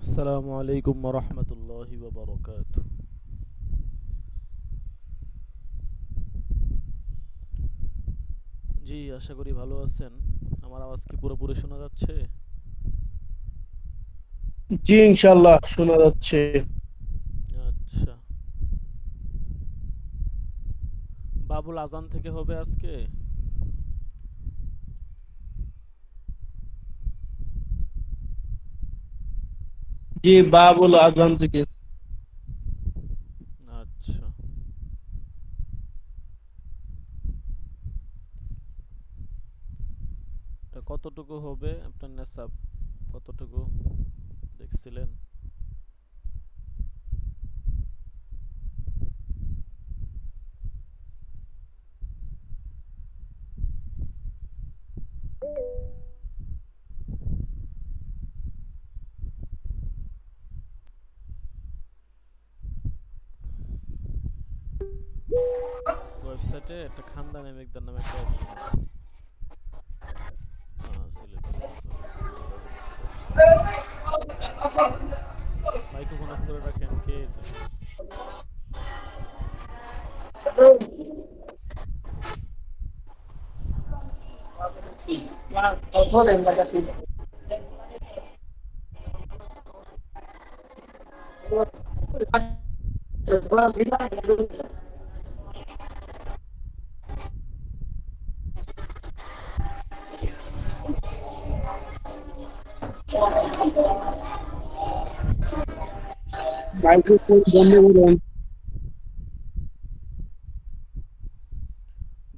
আসসালামু আলাইকুম ওয়া রাহমাতুল্লাহি ওয়া বারাকাতুহু। জি, আশা করি ভালো আছেন। আমার আওয়াজ কি পুরোপুরি শোনা যাচ্ছে? জি ইনশাল্লাহ শোনা যাচ্ছে। আচ্ছা। বাবুল আজান থেকে হবে আজকে? জি বাবুল আজম থেকে। আচ্ছা। এটা কতটুকু হবে আপনার নেসাব? কতটুকু দেখছিলেন? ওয়েবসাইটে একটা খানদানি মেঘদার নামে একটা অপশন আছে। সিলেবাস সরি, খানদানি ব্যবসা। মাইক্রোফোন অফ করে রাখেন, কে এটা? মাইক্রোফোন বন্ধ করুন।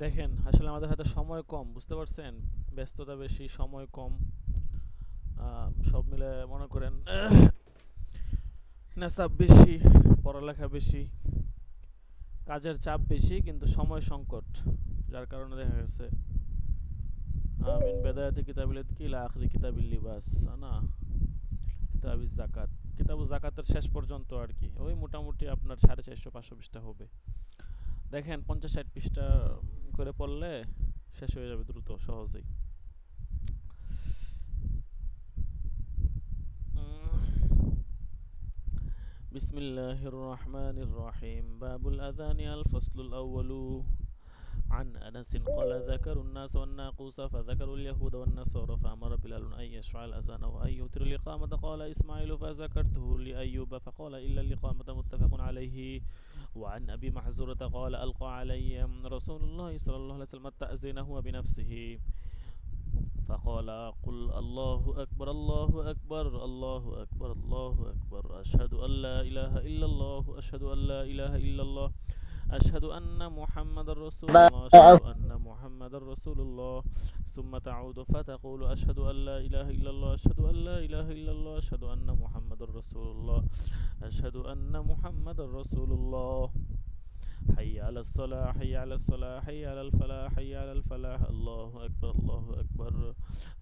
দেখেন, আসলে আমাদের হাতে সময় কম, বুঝতে পারছেন? ব্যস্ততা বেশি, সময় কম। সব মিলে মনে করেন নেশাব বেশি, পড়ালেখা বেশি, কাজের চাপ বেশি, কিন্তু সময় সংকট। যার কারণে দেখা গেছে মিন বেদায়াতি কিতাবিল ইতকি ইলা আখরি কিতাবিল লিবাস, না, কিতাবিজ জাকাত, কিতাবু জাকাতের শেষ পর্যন্ত আর কি, ওই মোটামুটি আপনার 450-500 পৃষ্ঠা হবে। দেখেন 50-60 পৃষ্ঠা করে পড়লে শেষ হয়ে যাবে দ্রুত সহজেই। بسم الله الرحمن الرحيم. باب الأذان الفصل الأول. عن أنس قال ذكروا الناس والناقوس فذكروا اليهود والنصارى فأمر بلال أن يشفع الأذان وأن يوتر الإقامة. قال إسماعيل فذكرته لأيوب فقال إلا الإقامة متفق عليه. وعن أبي محزورة قال ألقى علي رسول الله صلى الله عليه وسلم التأذين هو بنفسه فقال قل الله أكبر الله أكبر الله أكبر الله أكبر أشهد أن لا إله إلا الله أشهد أن لا إله إلا الله أشهد أن محمد رسول الله أشهد أن محمد رسول الله. ثم تعود فتقول أشهد أن لا إله إلا الله أشهد أن لا إله إلا الله أشهد أن محمد رسول الله أشهد أن محمد رسول الله. حي على الصلاة حي على الصلاة حي على الفلاح حي على الفلاح الله أكبر الله أكبر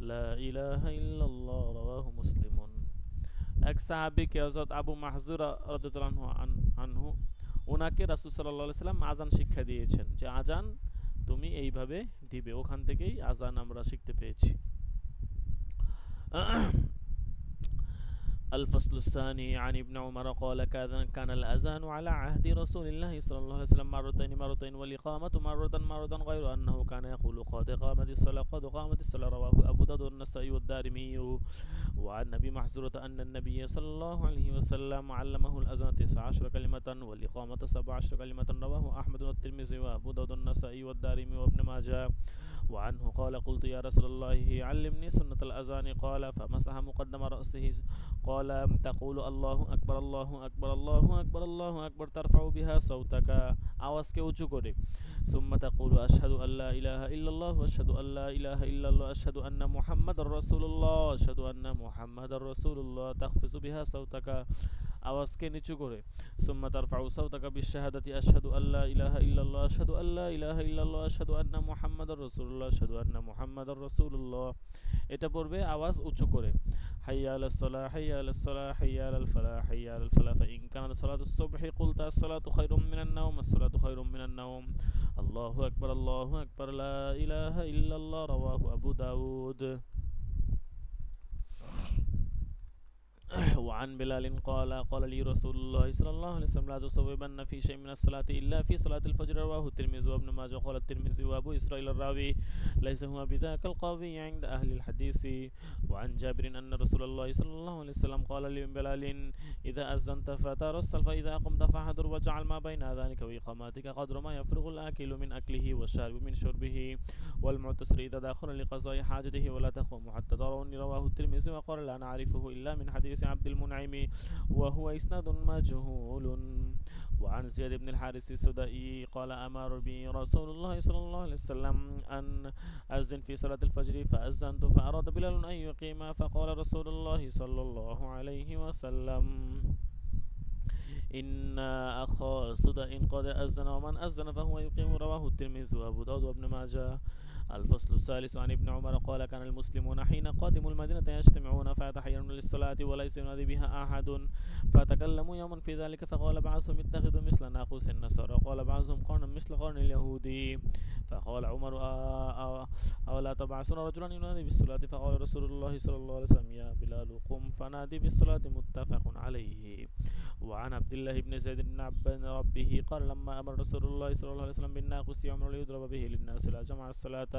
لا إله إلا الله. رواه مسلم. এক সাহাবীকে হযরত আবু মাহজুরা রাদিয়াল্লাহু আনহু ওনাকে রাসূল সাল্লাল্লাহু আলাইহি সাল্লাম আযান শিক্ষা দিয়েছেন, যে আযান তুমি এইভাবে দিবে। ওখান থেকেই আযান আমরা শিখতে পেয়েছি। الفصل الثاني. عن ابن عمر قال كان الأذان على عهد رسول الله صلى الله عليه وسلم مرتين مرتين والإقامة مرة غير أنه كان يقول قد قامت الصلاة قد قامت الصلاة. رواه أبو داود والنسائي والدارمي. وعن أبي محذورة أن النبي صلى الله عليه وسلم علمه الأذان 19 كلمة والإقامة 17 كلمة. رواه أحمد والترمذي وأبو داود والنسائي والدارمي وابن ماجه. وعنه قال قلت يا رسول الله علمني سنة الأذان قال فمسح مقدم رأسه قال تقول الله أكبر الله أكبر الله أكبر الله أكبر ترفع بها صوتك আওয়াজকে উঁচু করে। ثم تقول أشهد أن لا إله إلا الله أشهد أن لا إله إلا الله أشهد أن محمد رسول الله أشهد أن محمد رسول الله تخفض بها صوتك আওয়াজকে নিচু করে। ثم ترفع صوتك بالشهادة أشهد أن لا إله إلا الله أشهد أن لا إله إلا الله أشهد أن محمد رسول الله أشهد أن محمد رسول الله। এটা পড়বে আওয়াজ উঁচু করে। حي على الصلاة حي على الصلاة حي على الفلاح حي على الفلاح فإن كانت صلاة الصبح قلت الصلاة خير من النوم الصلاة خير من النوم. الله أكبر الله أكبر لا إله إلا الله. رواه أبو داود. وعن بلال قال لي رسول الله صلى الله عليه وسلم لا تصوبن في شيء من الصلاة إلا في صلاة الفجر. رواه الترمذي وابن ماجه. قال الترمذي وأبو إسرائيل الراوي ليس هو بذاك القوي عند أهل الحديث. وعن جابر أن رسول الله صلى الله عليه وسلم قال لبلال إذا أذنت فترسل فإذا قمت فاحضر واجعل ما بين أذانك وإقامتك قدر ما يفرغ الآكل من أكله والشارب من شربه والمعتسر إذا داخل لقضاء حاجته ولا تقوم حتى تروني. رواه الترمذي وقال لا نعرفه إلا من حديث عبد المنعم وهو إسناد مجهول. وعن زياد بن الحارث السدائي قال أمر بي رسول الله صلى الله عليه وسلم أن أذن في صلاة الفجر فأذنت فأراد بلال أن يقيم فقال رسول الله صلى الله عليه وسلم إن أخا صدأ قد أذن ومن أذن فهو يقيم. رواه الترمذي وأبو داود وابن ماجه. الفصل الثالث عن ابن عمر قال كان المسلمون حين قدموا المدينة يجتمعون فيتحيرون للصلاة وليس ينادي بها أحد فتكلموا يوما في ذلك فقال بعضهم اتخذوا مثل ناقوس النصارى وقال بعضهم قرنا مثل قرن اليهودي فقال عمر أولا تبعثون رجلا ينادي بالصلاة فقال رسول الله صلى الله عليه وسلم يا بلال قم فنادي بالصلاة متفق عليه. وعن عبد الله بن زيد بن عبد ربه قال لما أمر رسول الله صلى الله عليه وسلم بالناقوس يعمر ليضرب به للناس لا جمع الصلاة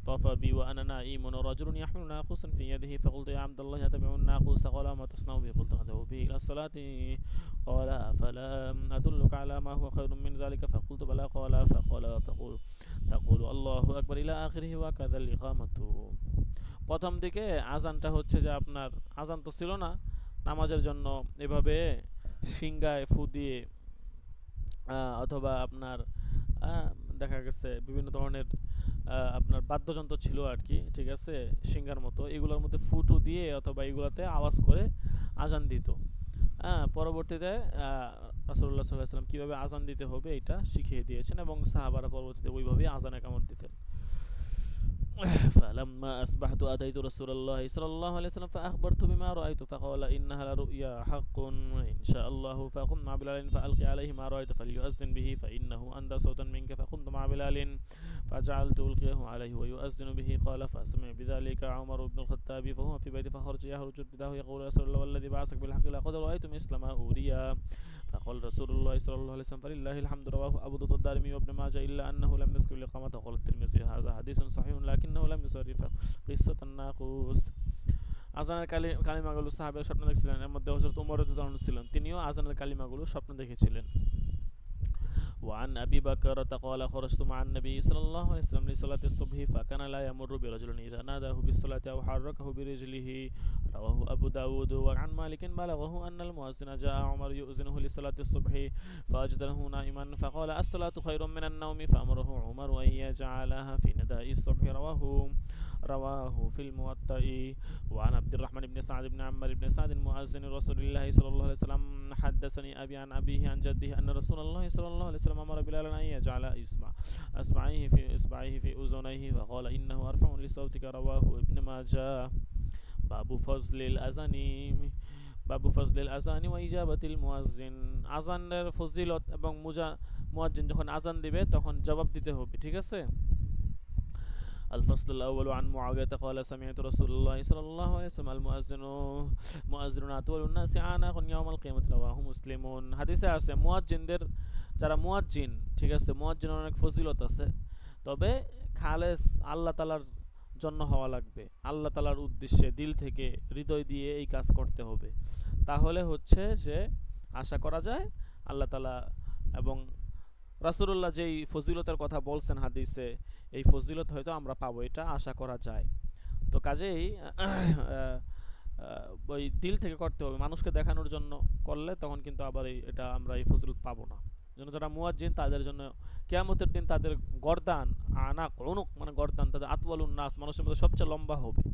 طاف بي وأنا نائم ورجل يحمل ناقوسا في يده فقلت يا عبد الله أتبع الناقوس قال ما تصنع به قلت أدعو به إلى الصلاة قال أفلا أدلك على ما هو خير من ذلك فقلت بلى قال فقال تقول الله أكبر إلى آخره وكذا الإقامة. প্রথম দিকে আজানটা হচ্ছে যে আপনার আজান তো ছিল না নামাজের জন্য এভাবে সিংগায় ফু দিয়ে অথবা আপনার দেখা গেছে বিভিন্ন ধরনের আপনার বাদ্যযন্ত্র ছিল আর কি, ঠিক আছে, সিঙ্গার মতো এগুলোর মধ্যে ফুটু দিয়ে অথবা এগুলোতে আওয়াজ করে আজান দিত। পরবর্তীতে রাসূলুল্লাহ সাল্লাল্লাহু আলাইহি ওয়াসাল্লাম কীভাবে আজান দিতে হবে এটা শিখিয়ে দিয়েছেন এবং সাহাবারা পরবর্তীতে ওইভাবেই আজান একামত দিতেন। فلما أصبحت أتيت رسول الله صلى الله عليه وسلم فأخبرته بما رأيت فقال إنها لرؤيا حق إن شاء الله فقم مع بلال فألقي عليه ما رأيت فليؤذن به فإنه أندى صوتا منك فقمت مع بلال فجعلت ألقيه عليه ويؤذن به قال فأسمع بذلك عمر بن الخطاب فهو في بيتي فخرج يهرج رداه يقول رسول الله والذي بعثك بالحق لقد رأيت مثل ما أوريا فقال رسول الله صلى الله عليه وسلم فلله الحمد. رواه أبو داود الدارمي وابن ماجه إلا أنه لم يذكر الإقامة. قال الترمذي هذا حديث صحيح لكنه لم يصرف قصة الناقوس. আজানের কালিমাগুলো সাহাবেরা স্বপ্ন দেখছিলেন, এর মধ্যে হযরত ওমর রাদিয়াল্লাহু আনহু ছিলেন, তিনিও আজানের কালিমাগুলো স্বপ্ন দেখেছিলেন। وعن أبي بكرة قال خرجت مع النبي صلى الله عليه وسلم لصلاة الصبح فكان لا يمر برجل إذا ناداه بالصلاة أو حركه برجله. رواه أبو داود. وعن مالك بلغه أن المؤذن جاء عمر يؤذنه لصلاة الصبح فأجده نائما فقال الصلاة خير من النوم فأمره عمر أن يجعلها في نداء الصبح. رواه في الموطأ. وعن عبد الرحمن بن سعد بن عمرو بن سعد مؤذن رسول الله صلى الله عليه وسلم حدثني أبي عن أبيه عن جده أن رسول الله صلى الله عليه وسلم أمر بلالا أن يجعل إصبعيه في أذنيه فقال إنه أرفع لصوتك. رواه ابن ماجه. باب فضل الأذان وإجابة المؤذن. আজানের ফজিলত এবং মুয়াজ্জিন যখন আজান দিবে তখন জবাব দিতে হবে, ঠিক আছে। الفصل الأول عن معاوية قال سمعت رسول الله صلى الله عليه وسلم المؤذن أطول الناس عناقا يوم القيامة. رواه مسلم. হাদিসে আছে মুয়াজ্জিনদের যারা মুয়াজ্জিন, ঠিক আছে, মুয়াজ্জিনের অনেক ফজিলত আছে, তবে খালেস আল্লাহ তাআলার জন্য হওয়া লাগবে, আল্লাহ তাআলার উদ্দেশ্যে দিল থেকে হৃদয় দিয়ে এই কাজ করতে হবে, তাহলে হচ্ছে যে আশা করা যায় আল্লাহ তাআলা এবং রাসূলুল্লাহ যেই ফজিলতের কথা বলছেন হাদিসে এই ফজিলত হয়তো আমরা পাবো, এটা আশা করা যায়। তো কাজেই ওই দিল থেকে করতে হবে, মানুষকে দেখানোর জন্য করলে তখন কিন্তু আবার এটা আমরা এই ফজিলত পাবো না। জন্য যারা মুয়াজ্জিন তাদের জন্য কিয়ামতের দিন তাদের গর্দান আনাক উনুক মানে গর্দান তাদের আতওয়ালুন নাস মানুষের মধ্যে সবচেয়ে লম্বা হবে।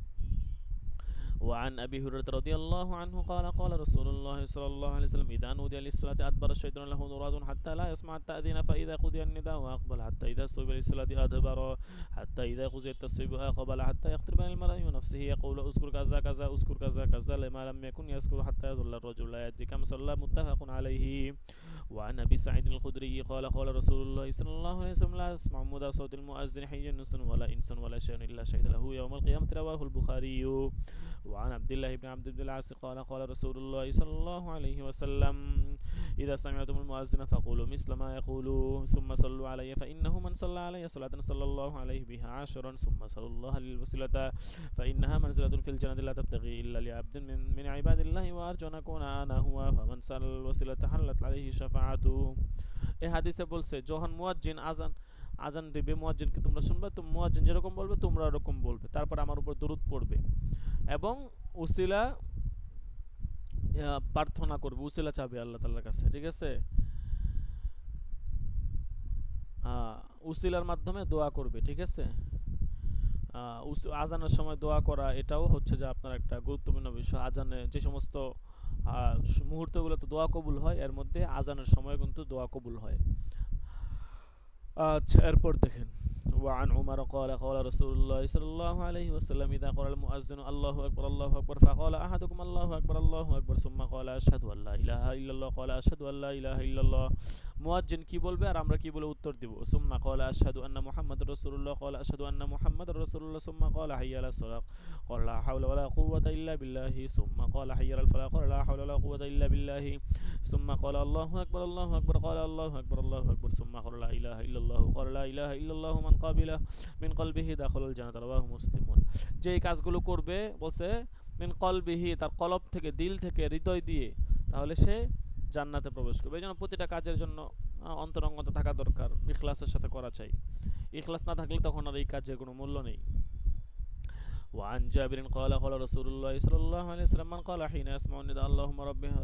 وعن أبي هريرة رضي الله عنه قال رسول الله صلى الله عليه وسلم إذا نودي للصلاة أدبر الشيطان له ضراد حتى لا يسمع التأذين فإذا قضي النداء أقبل حتى إذا صيب للصلاة أدبر حتى إذا قضي التصويب أقبل حتى يقترب من المرء نفسه يقول أذكر كذا كذا أذكر كذا كذا لما لم يكن يذكر حتى يظل الرجل لا يدري كم صلى. متفق عليه. وعن أبي سعيد الخدري قال رسول الله صلى الله عليه وسلم لا يسمع مدى صوت المؤذن حي إنس ولا إنس ولا شيء إلا شهد له يوم القيامة. رواه البخاري. وعن عبد الله بن عبد بن العاص قال قال رسول الله صلى الله عليه وسلم إذا سمعتم المؤذن فقولوا مثل ما يقول ثم صلوا علي فإنه من صلى علي صلاة صلى الله عليه بها عشرا ثم صلوا الله للوسيلة فإنها منزلة في الجنة لا تبتغي إلا لعبد من عباد الله وأرجو أن أكون أنا هو فمن سأل الوسيلة حلت عليه شفاعته. এই হাদিসে বলছে যখন মুয়াজ্জিন আজান দিবে, মুয়াজ্জিনকে তোমরা শুনবে, তো মুয়াজ্জিন যেরকম বলবে তোমরা ওরকম বলবে, তারপর আমার উপর দরুদ পড়বে এবং উসিলা প্রার্থনা করবে, উসিলা চাবে আল্লাহ তাআলার কাছে, ঠিক আছে? উসিলার মাধ্যমে দোয়া করবে, ঠিক আছে? আজানের সময় দোয়া করা এটাও হচ্ছে যে আপনার একটা গুরুত্বপূর্ণ বিষয়। আজানে যে সমস্ত মুহূর্তগুলোতে দোয়া কবুল হয় এর মধ্যে আজানের সময় কিন্তু দোয়া কবুল হয়। আচ্ছা, এরপর দেখেন وعن عمر قال قال رسول الله صلى الله عليه وسلم إذا قال المؤذن الله أكبر فقال أحدكم الله أكبر ثم قال أشهد أن لا إله إلا الله قال أشهد أن لا إله إلا الله মুয়াজ্জিন কি বলবে আর আমরা কি বলে উত্তর দিব? সুম্মা قال أشهد أن محمد رسول الله قال أشهد أن محمد رسول الله ثم قال حي على الصلاة قال لا حول ولا قوة إلا بالله ثم قال حي على الفلاح قال لا حول ولا قوة إلا بالله ثم قال الله أكبر قال الله أكبر ثم قال لا إله إلا الله قال لا إله إلا الله من قبله من قلبه دخل الجنة رواه مسلم। যে কাজগুলো করবে বলছে মিন কলবিহি, তার কলব থেকে, দিল থেকে, হৃদয় দিয়ে, তাহলে সে জান্নাতে প্রবেশ করবে। এই জন্য প্রতিটা কাজের জন্য অন্তরঙ্গতা থাকা দরকার, ইখলাসের সাথে করা চাই। ইখলাস না থাকলে তখন আর এই কাজের কোনো মূল্য নেই। وعن جابر قال قال رسول الله صلى الله عليه وسلم من قال حين يسمع النداء اللهم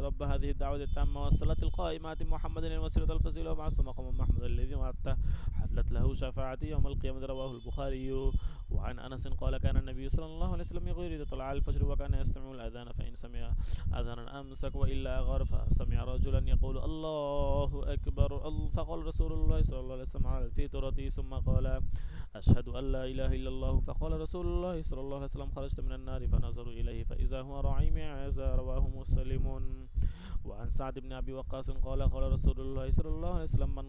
رب هذه الدعوة التامة والصلاة القائمة محمد الوسيلة الفضيلة وبعث مقام محمد الذي وعدته حلت له شفاعتي يوم القيامة رواه البخاري. وعن أنس قال كان النبي صلى الله عليه وسلم يقول إذا طلع الفجر وكان يستمع الأذان فإن سمع أذانا أمسك وإلا أغار فسمع رجلا يقول الله أكبر فقال رسول الله صلى الله عليه وسلم على الفطرة ثم قال أشهد أن لا إله إلا الله فقال رسول الله صلى الله عليه وسلم خرجت من النار فنظروا إليه فإذا هو راعي معزة رواه مسلم. وعن سعد بن أبي وقاص قال قال رسول الله صلى الله عليه وسلم من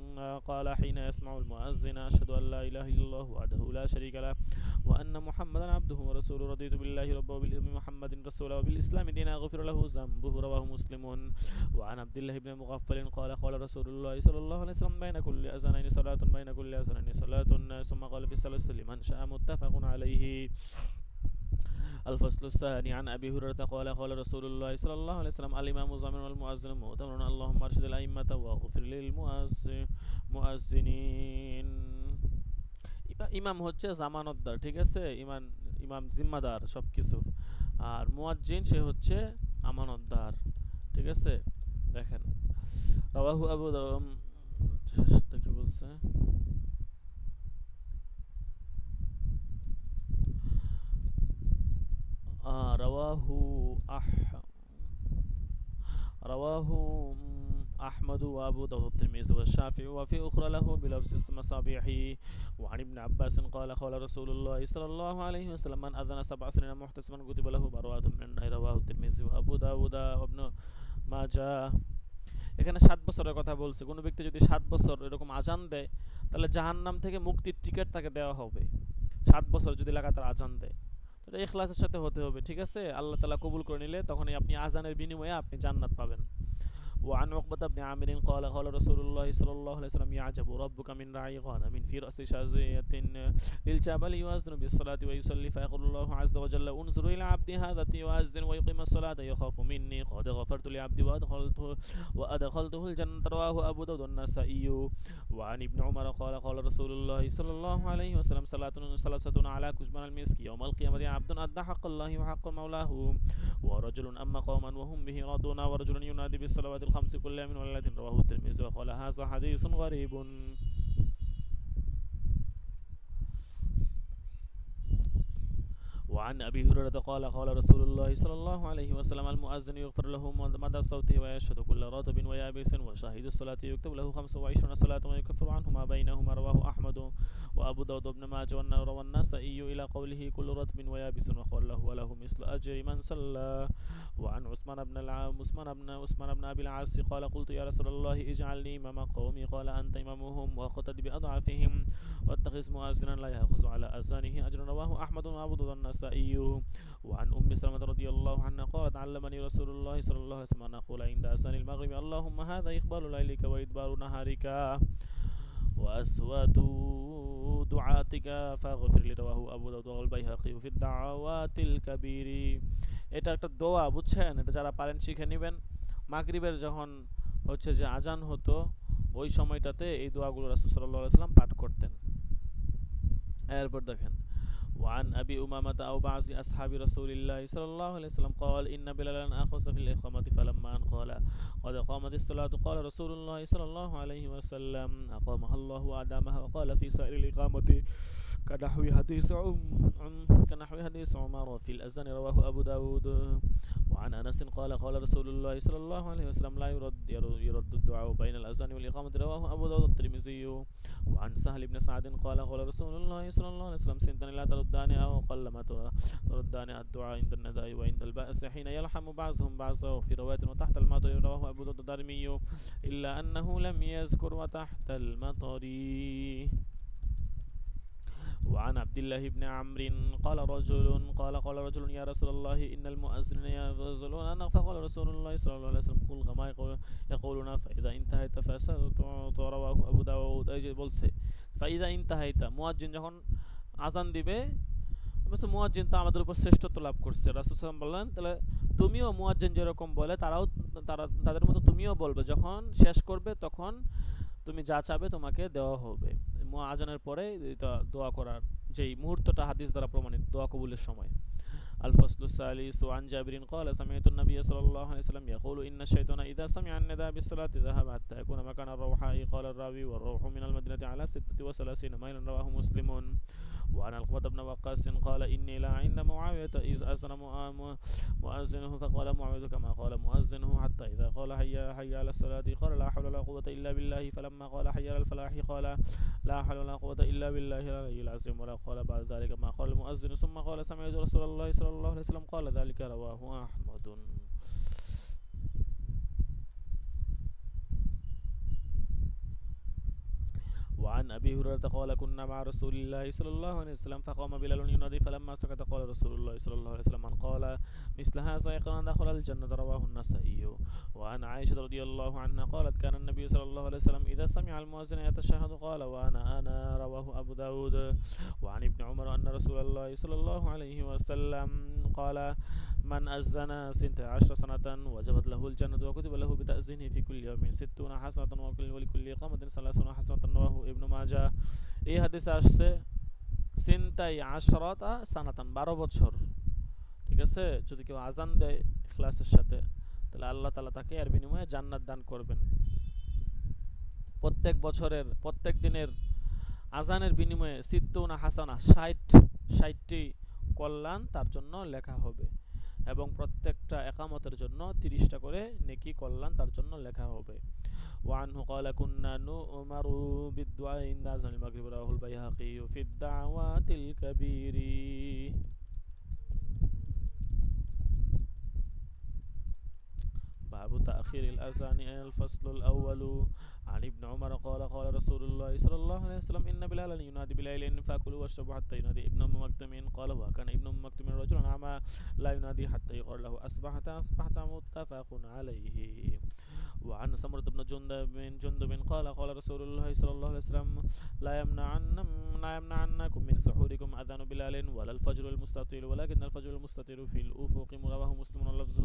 قال حين يسمع المؤذن أشهد أن لا إله إلا الله وحده لا شريك له وأن محمدا عبده ورسوله رضيت بالله ربا وبمحمد رسولا وبالإسلام دينا غفر له ذنبه رواه مسلم. وعن عبد الله بن مغفل قال قال رسول الله صلى الله عليه وسلم بين كل أذانين صلاة ثم قال في الثالثة لمن شاء متفق عليه. الفصل الثاني عن أبي هريرة قال قال رسول الله صلى الله عليه وسلم الإمام ضامن والمؤذن مؤتمر اللهم أرشد الأئمة واغفر للمؤذنين. ইমাম হচ্ছে জামানতদার, ঠিক আছে? ইমাম জিম্মাদার সব কিছুর, আর মুয়াজ্জিন সে হচ্ছে আমানতদার, ঠিক আছে? দেখেন রাওয়াহু আবু দাউদ, কি বলছে? رواه أحمد وأبو داود الترمذي والشافعي وفي أخرى له بلفظ المصابيح. وعن ابن عباس قال قال رسول الله صلى الله عليه وسلم من أذن 7 سنين محتسبا كتب له براءة من النار رواه الترمذي وأبو داود وابن ماجه. এখানে 7 বছরের কথা বলছে। কোনো ব্যক্তি যদি 7 বছর এরকম আজান দেয় তাহলে জাহান্নাম থেকে মুক্তির টিকিট তাকে দেওয়া হবে। 7 বছর যদি লাগাতার আজান দেয়, তো এটা ইখলাসের সাথে হতে হবে, ঠিক আছে? আল্লাহ তাআলা কবুল করে নিলে তখনই আপনি আজানের বিনিময়ে আপনি জান্নাত পাবেন। وعن عقبة بن عامر قال قال رسول الله صلى الله عليه وسلم يعجب ربك من راعي غنم في رأس شاذية للجبل يؤذن بالصلاة ويصلي فيقول الله عز وجل انظروا إلى عبدي هذا يؤذن ويقيم الصلاة يخاف مني قد غفرت لعبدي وأدخلته الجنة رواه أبو داود النسائي. وعن ابن عمر قال قال رسول الله صلى الله عليه وسلم ثلاثة على كشبان المسك يوم القيامة عبد أدى حق الله وحق مولاه ورجل أما قوما وهم به راضون ورجل ينادي بالصلوات الخمس كل يوم والذي رواه الترمذي وقال هذا حديث غريب. وعن أبي هريرة قال قال رسول الله صلى الله عليه وسلم المؤذن يغفر له مدى صوته ويشهد كل راتب ويابس وشاهد الصلاة يكتب له 25 صلاة ويكفر عنه ما بينهما رواه أحمد وأحمد وأبو داود وابن ماجه والنسائي إلى قوله كل رطب ويابس وقال له وله مثل أجر من صلى. وعن عثمان بن أبي العاص قال قلت يا رسول الله اجعلني إمام قومي قال أنت إمامهم واقتد بأضعفهم واتخذ مؤذنا لا يأخذ على أذانه أجرا. رواه أحمد وأبو داود والنسائي. وعن أم سلمة رضي الله عنها قالت علمني رسول الله صلى الله عليه وسلم أن أقول عند أذان المغرب اللهم هذا إقبال ليلك وإدبار نهارك وأسوات دعاتك فاغفر لي. رواه আবু দাউদ ওয়াল বাইহাকি ফি দাওয়াতিল কাবীরি। এটা একটা দোয়া, বুঝছেন? এটা যারা পারেন শিখে নেবেন। মাগরিবের যখন হচ্ছে যে আজান হতো ওই সময়টাতে এই দোয়াগুলো রাসূল সাল্লাল্লাহু আলাইহি ওয়াসাল্লাম পাঠ করতেন। এরপর দেখেন وعن أبي أمامة أو بعض أصحاب رسول الله صلى الله عليه وسلم قال إن بلالا أخذ في الإقامة فلما أن قال قد قامت الصلاة قال رسول الله صلى الله عليه وسلم أقامها الله وأدامها. وقال في سائر الإقامة كنحو حديث عمر في الأذان. رواه أبو داود. وعن أنس قال قال رسول الله صلى الله عليه وسلم لا يرد الدعاء بين الأذان والإقامة. رواه أبو داود الترمذي. وعن سهل بن سعد قال قال رسول الله صلى الله عليه وسلم سنتان لا تردان أو قل ما تردان الدعاء عند النداء وعند البأس حين يلحم بعضهم بعضا. وفي رواية وتحت المطر. رواه أبو داود الدارمي إلا أنه لم يذكر وتحت المطر. وعن عبد الله بن عمرو قال رجل يا رسول الله إن المؤذنين يغزلون فقال رسول الله صلى الله عليه وسلم قل كما يقولون فإذا انتهيت فسألت. رواه أبو داود. এই যে বলছে ফাইদা ইনতাহাইতা, মুয়াজ্জিন যখন আজান দিবে, বলছে মুয়াজ্জিন তো আমাদের উপর শ্রেষ্ঠত্ব লাভ করছে। রাসূল সাল্লাল্লাহু আলাইহি ওয়াসাল্লাম বললেন তাহলে তুমিও মুয়াজ্জিন যেরকম বলে তাদের মতো তুমিও বলবে, যখন শেষ করবে তখন তুমি যা চাবে তোমাকে দেওয়া হবে। আজানের পরে দোয়া করার যেই মুহূর্তটা হাদিস দ্বারা প্রমাণিত দোয়া কবুলের সময়। الفصل الثالث. وعن جابر قال سمعت النبي صلى الله عليه وسلم يقول إن الشيطان إذا سمع النداء بالصلاة ذهب حتى يكون مكان الروحاء. قال الراوي والروح من المدينة على 36 ميلا. رواه مسلم. وعن علقمة بن وقاص قال إني لا عند معاوية إذ أذن مؤذنه فقال معاوية كما قال مؤذنه حتى إذا قال حي على الصلاة قال لا حول ولا قوة إلا بالله. فلما قال حي على الفلاح قال لا حول ولا قوة إلا بالله العلي العظيم. ولا قال بعد ذلك ما قال المؤذن ثم قال سمعت رسول الله صلى الله عليه وسلم قال ذلك. رواه أحمد. وعن أبي هريرة قال كنا مع رسول الله صلى الله عليه وسلم فقام بلال ينادي فلما سكت قال رسول الله صلى الله عليه وسلم من قال مثل هذا يقرأ دخل الجنة. رواه النسائي. وعن عائشة رضي الله عنها قالت كان النبي صلى الله عليه وسلم إذا سمع المؤذن يتشهد قال وأنا. رواه أبو داود. وعن ابن عمر أن رسول الله صلى الله عليه وسلم قال من أذن 12 سنة وجبت له الجنة وكتب له بتأذينه في كل يوم 60 حسنة ولكل إقامة 30 حسنة. رواه ابن ماجه. এই হাদিসে আসছে সিনতাই আশরাতা সানাতান, 12 বছর। ঠিক আছে, যদি কেউ আজান দেয় ইখলাসের সাথে তাহলে আল্লাহ তাআলা তাকে এর বিনিময়ে জান্নাত দান করবেন। প্রত্যেক দিনের আজানের বিনিময়ে 60 হাসানা, 60টি কল্যাণ তার জন্য লেখা হবে এবং প্রত্যেকটা একামতের জন্য 30টা করে নেকি কল্যাণ তার জন্য লেখা হবে। وعنه قال كنا نؤمر بالدعاء عند أذان المغرب. رواه البيهقي في الدعوات الكبير. باب تأخير الأذان. الفصل الأول. عن ابن عمر قال قال رسول الله صلى الله عليه وسلم إن بلالا ينادي بليل فكلوا واشربوا حتى ينادي ابن أم مكتوم. قال وكان ابن أم مكتوم رجلا أعمى لا ينادي حتى يقال له أصبحت متفق عليه. وعن سمرة بن جندب قال قال رسول الله صلى الله عليه وسلم لا يمنعنكم من سحوركم أذان بلال ولا الفجر المستطيل ولكن الفجر المستطيل في الأفق. رواه مسلم واللفظ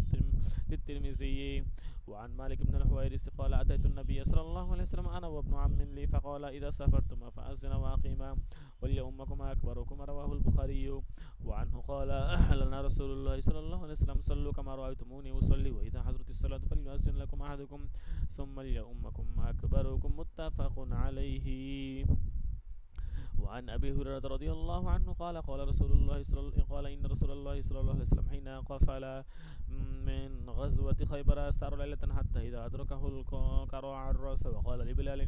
للترمذي. وعن مالك بن الحويرث قال أتيت النبي صلى الله عليه وسلم أنا وابن عم لي فقال إذا سافرتما فأذن وأقيما وليؤمكما أكبركما. رواه البخاري. وعنه قال لنا رسول الله صلى الله عليه وسلم صلوا كما رأيتموني أصلي وإذا حضرت الصلاة فليؤذن لكم أحدكم ثم ليؤمكم أكبركم. متفق عليه. وعن أبي هريرة رضي الله عنه قال قال إن رسول الله صلى الله عليه وسلم حين قفل من غزوة خيبر سار ليلة حتى إذا أدركه القرع الرأس وقال لبلال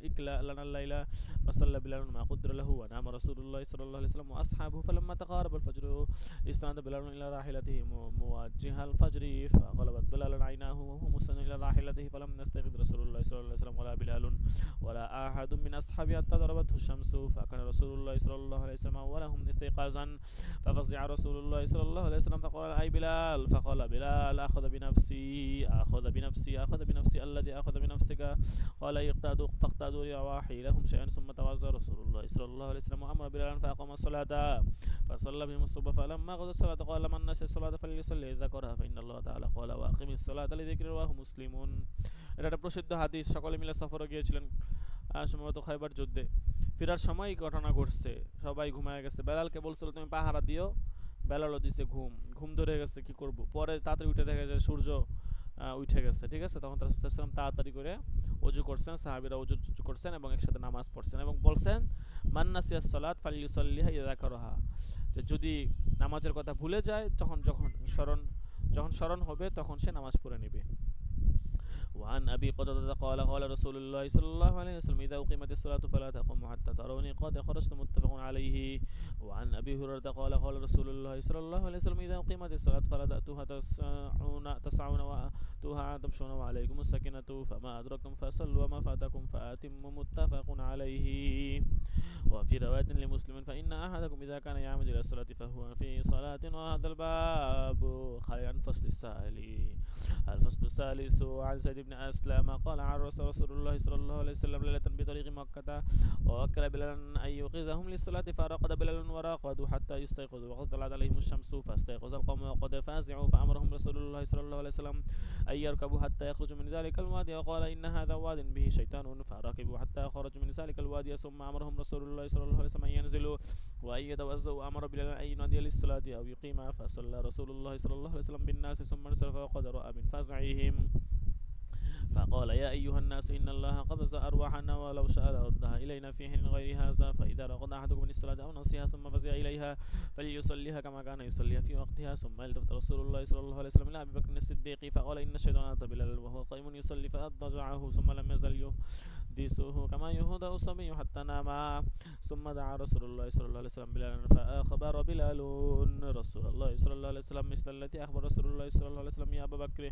اكلأ لنا الليلة فصلى بلال ما قدر له ونام رسول الله صلى الله عليه وسلم وأصحابه فلما تقارب الفجر استند بلال إلى راحلته موجه الفجر فغلبت بلال عيناه وهو مستند إلى راحلته فلم يستيقظ رسول الله صلى الله عليه وسلم ولا بلال ولا أحد من أصحابه حتى ضربته الشمس فكان رسول الله صلى الله عليه وسلم ولهم استيقاظا ففزع رسول الله صلى الله عليه وسلم فقال أي بلال فقال بلال أخذ بنفسي الذي أخذ بنفسك قال فاقتادوا لرواحلهم شيئا ثم توزع رسول الله صلى الله عليه وسلم وأمر بلالا فأقام الصلاة فصلى بهم الصبح فلما قضى الصلاة قال من نسي الصلاة فليصلي ذكرها فإن الله تعالى قال وأقم الصلاة لذكر رواه مسلم এটা একটা প্রসিদ্ধ হাদিস সকলে মিলে সফরে গিয়েছিলেন সম্ভবত খাইবার যুদ্ধে ফেরার সময় ঘটনা ঘটছে সবাই ঘুমায় গেছে বেলালকে বলছিল তুমি পাহারা দিও বেলালও দিছে ঘুম ধরে গেছে কি করব পরে তাড়াতাড়ি উঠে দেখা যায় সূর্য উঠে গেছে ঠিক আছে তখন রাসূল সাল্লাল্লাহু আলাইহি ওয়াসাল্লাম তাড়াতাড়ি করে ওযু করছেন সাহাবীরা ওযু করছেন এবং একসাথে নামাজ পড়ছেন এবং বলছেন মান নাসিয়াস সালাত ফালিয়ুসাল্লিহা ইযা যাকারাহা যে যদি নামাজের কথা ভুলে যায় যখন স্মরণ হবে তখন সে নামাজ পড়ে নেবে وعن أبي قتادة قال قال رسول الله صلى الله عليه وسلم إذا أقيمت الصلاة فلا تقوموا حتى تروني قد خرجت متفق عليه وعن أبي هريرة قال قال رسول الله صلى الله عليه وسلم إذا أقيمت الصلاة فلا تأتوها تسعون وأتوها تمشون وعليكم السكينة فما أدركتم فصلوا وما فاتكم فأتموا متفق عليه وفي رواية لمسلم فإن أحدكم إذا كان يعمد إلى الصلاة فهو في صلاة وهذا الباب خير عن الفصل الثالث عن سيد بن أسلم قال عرس رسول الله صلى الله عليه وسلم ليلة بطريق مكة ووكل بلالا أن يوقظهم للصلاة فرقد بلال وراقدوا حتى يستيقظوا وقد طلعت عليهم الشمس فاستيقظ القوم وقد فازعوا فأمرهم رسول الله صلى الله عليه وسلم أن يركبوا حتى يخرجوا من ذلك الوادي وقال إن هذا واد به شيطان فركبوا حتى خرجوا من ذلك الوادي ثم أمرهم رسول الله صلى الله عليه وسلم أن ينزلوا وأن يتوزوا وأمر بلالا أن ينادي للصلاة أو يقيم فصلى رسول الله صلى الله عليه وسلم بالناس ثم انصرف وقد رأى من فزعهم فقال يا أيها الناس إن الله قبض أرواحنا ولو شاء لردها إلينا في حين غير هذا فإذا رقد أحدكم من الصلاة أو نسيها ثم فزع إليها فليصليها كما كان يصليها في وقتها ثم التفت رسول الله صلى الله عليه وسلم إلى أبي بكر الصديق فقال إن الشيطان أتى بلال وهو قائم يصلي فأضجعه ثم لم يزل يحدثه كما يهدأ الصبي حتى نام ثم دعا رسول الله صلى الله عليه وسلم بلالا فأخبر بلال رسول الله صلى الله عليه وسلم مثل التي أخبر رسول الله صلى الله عليه وسلم يا أبا بكر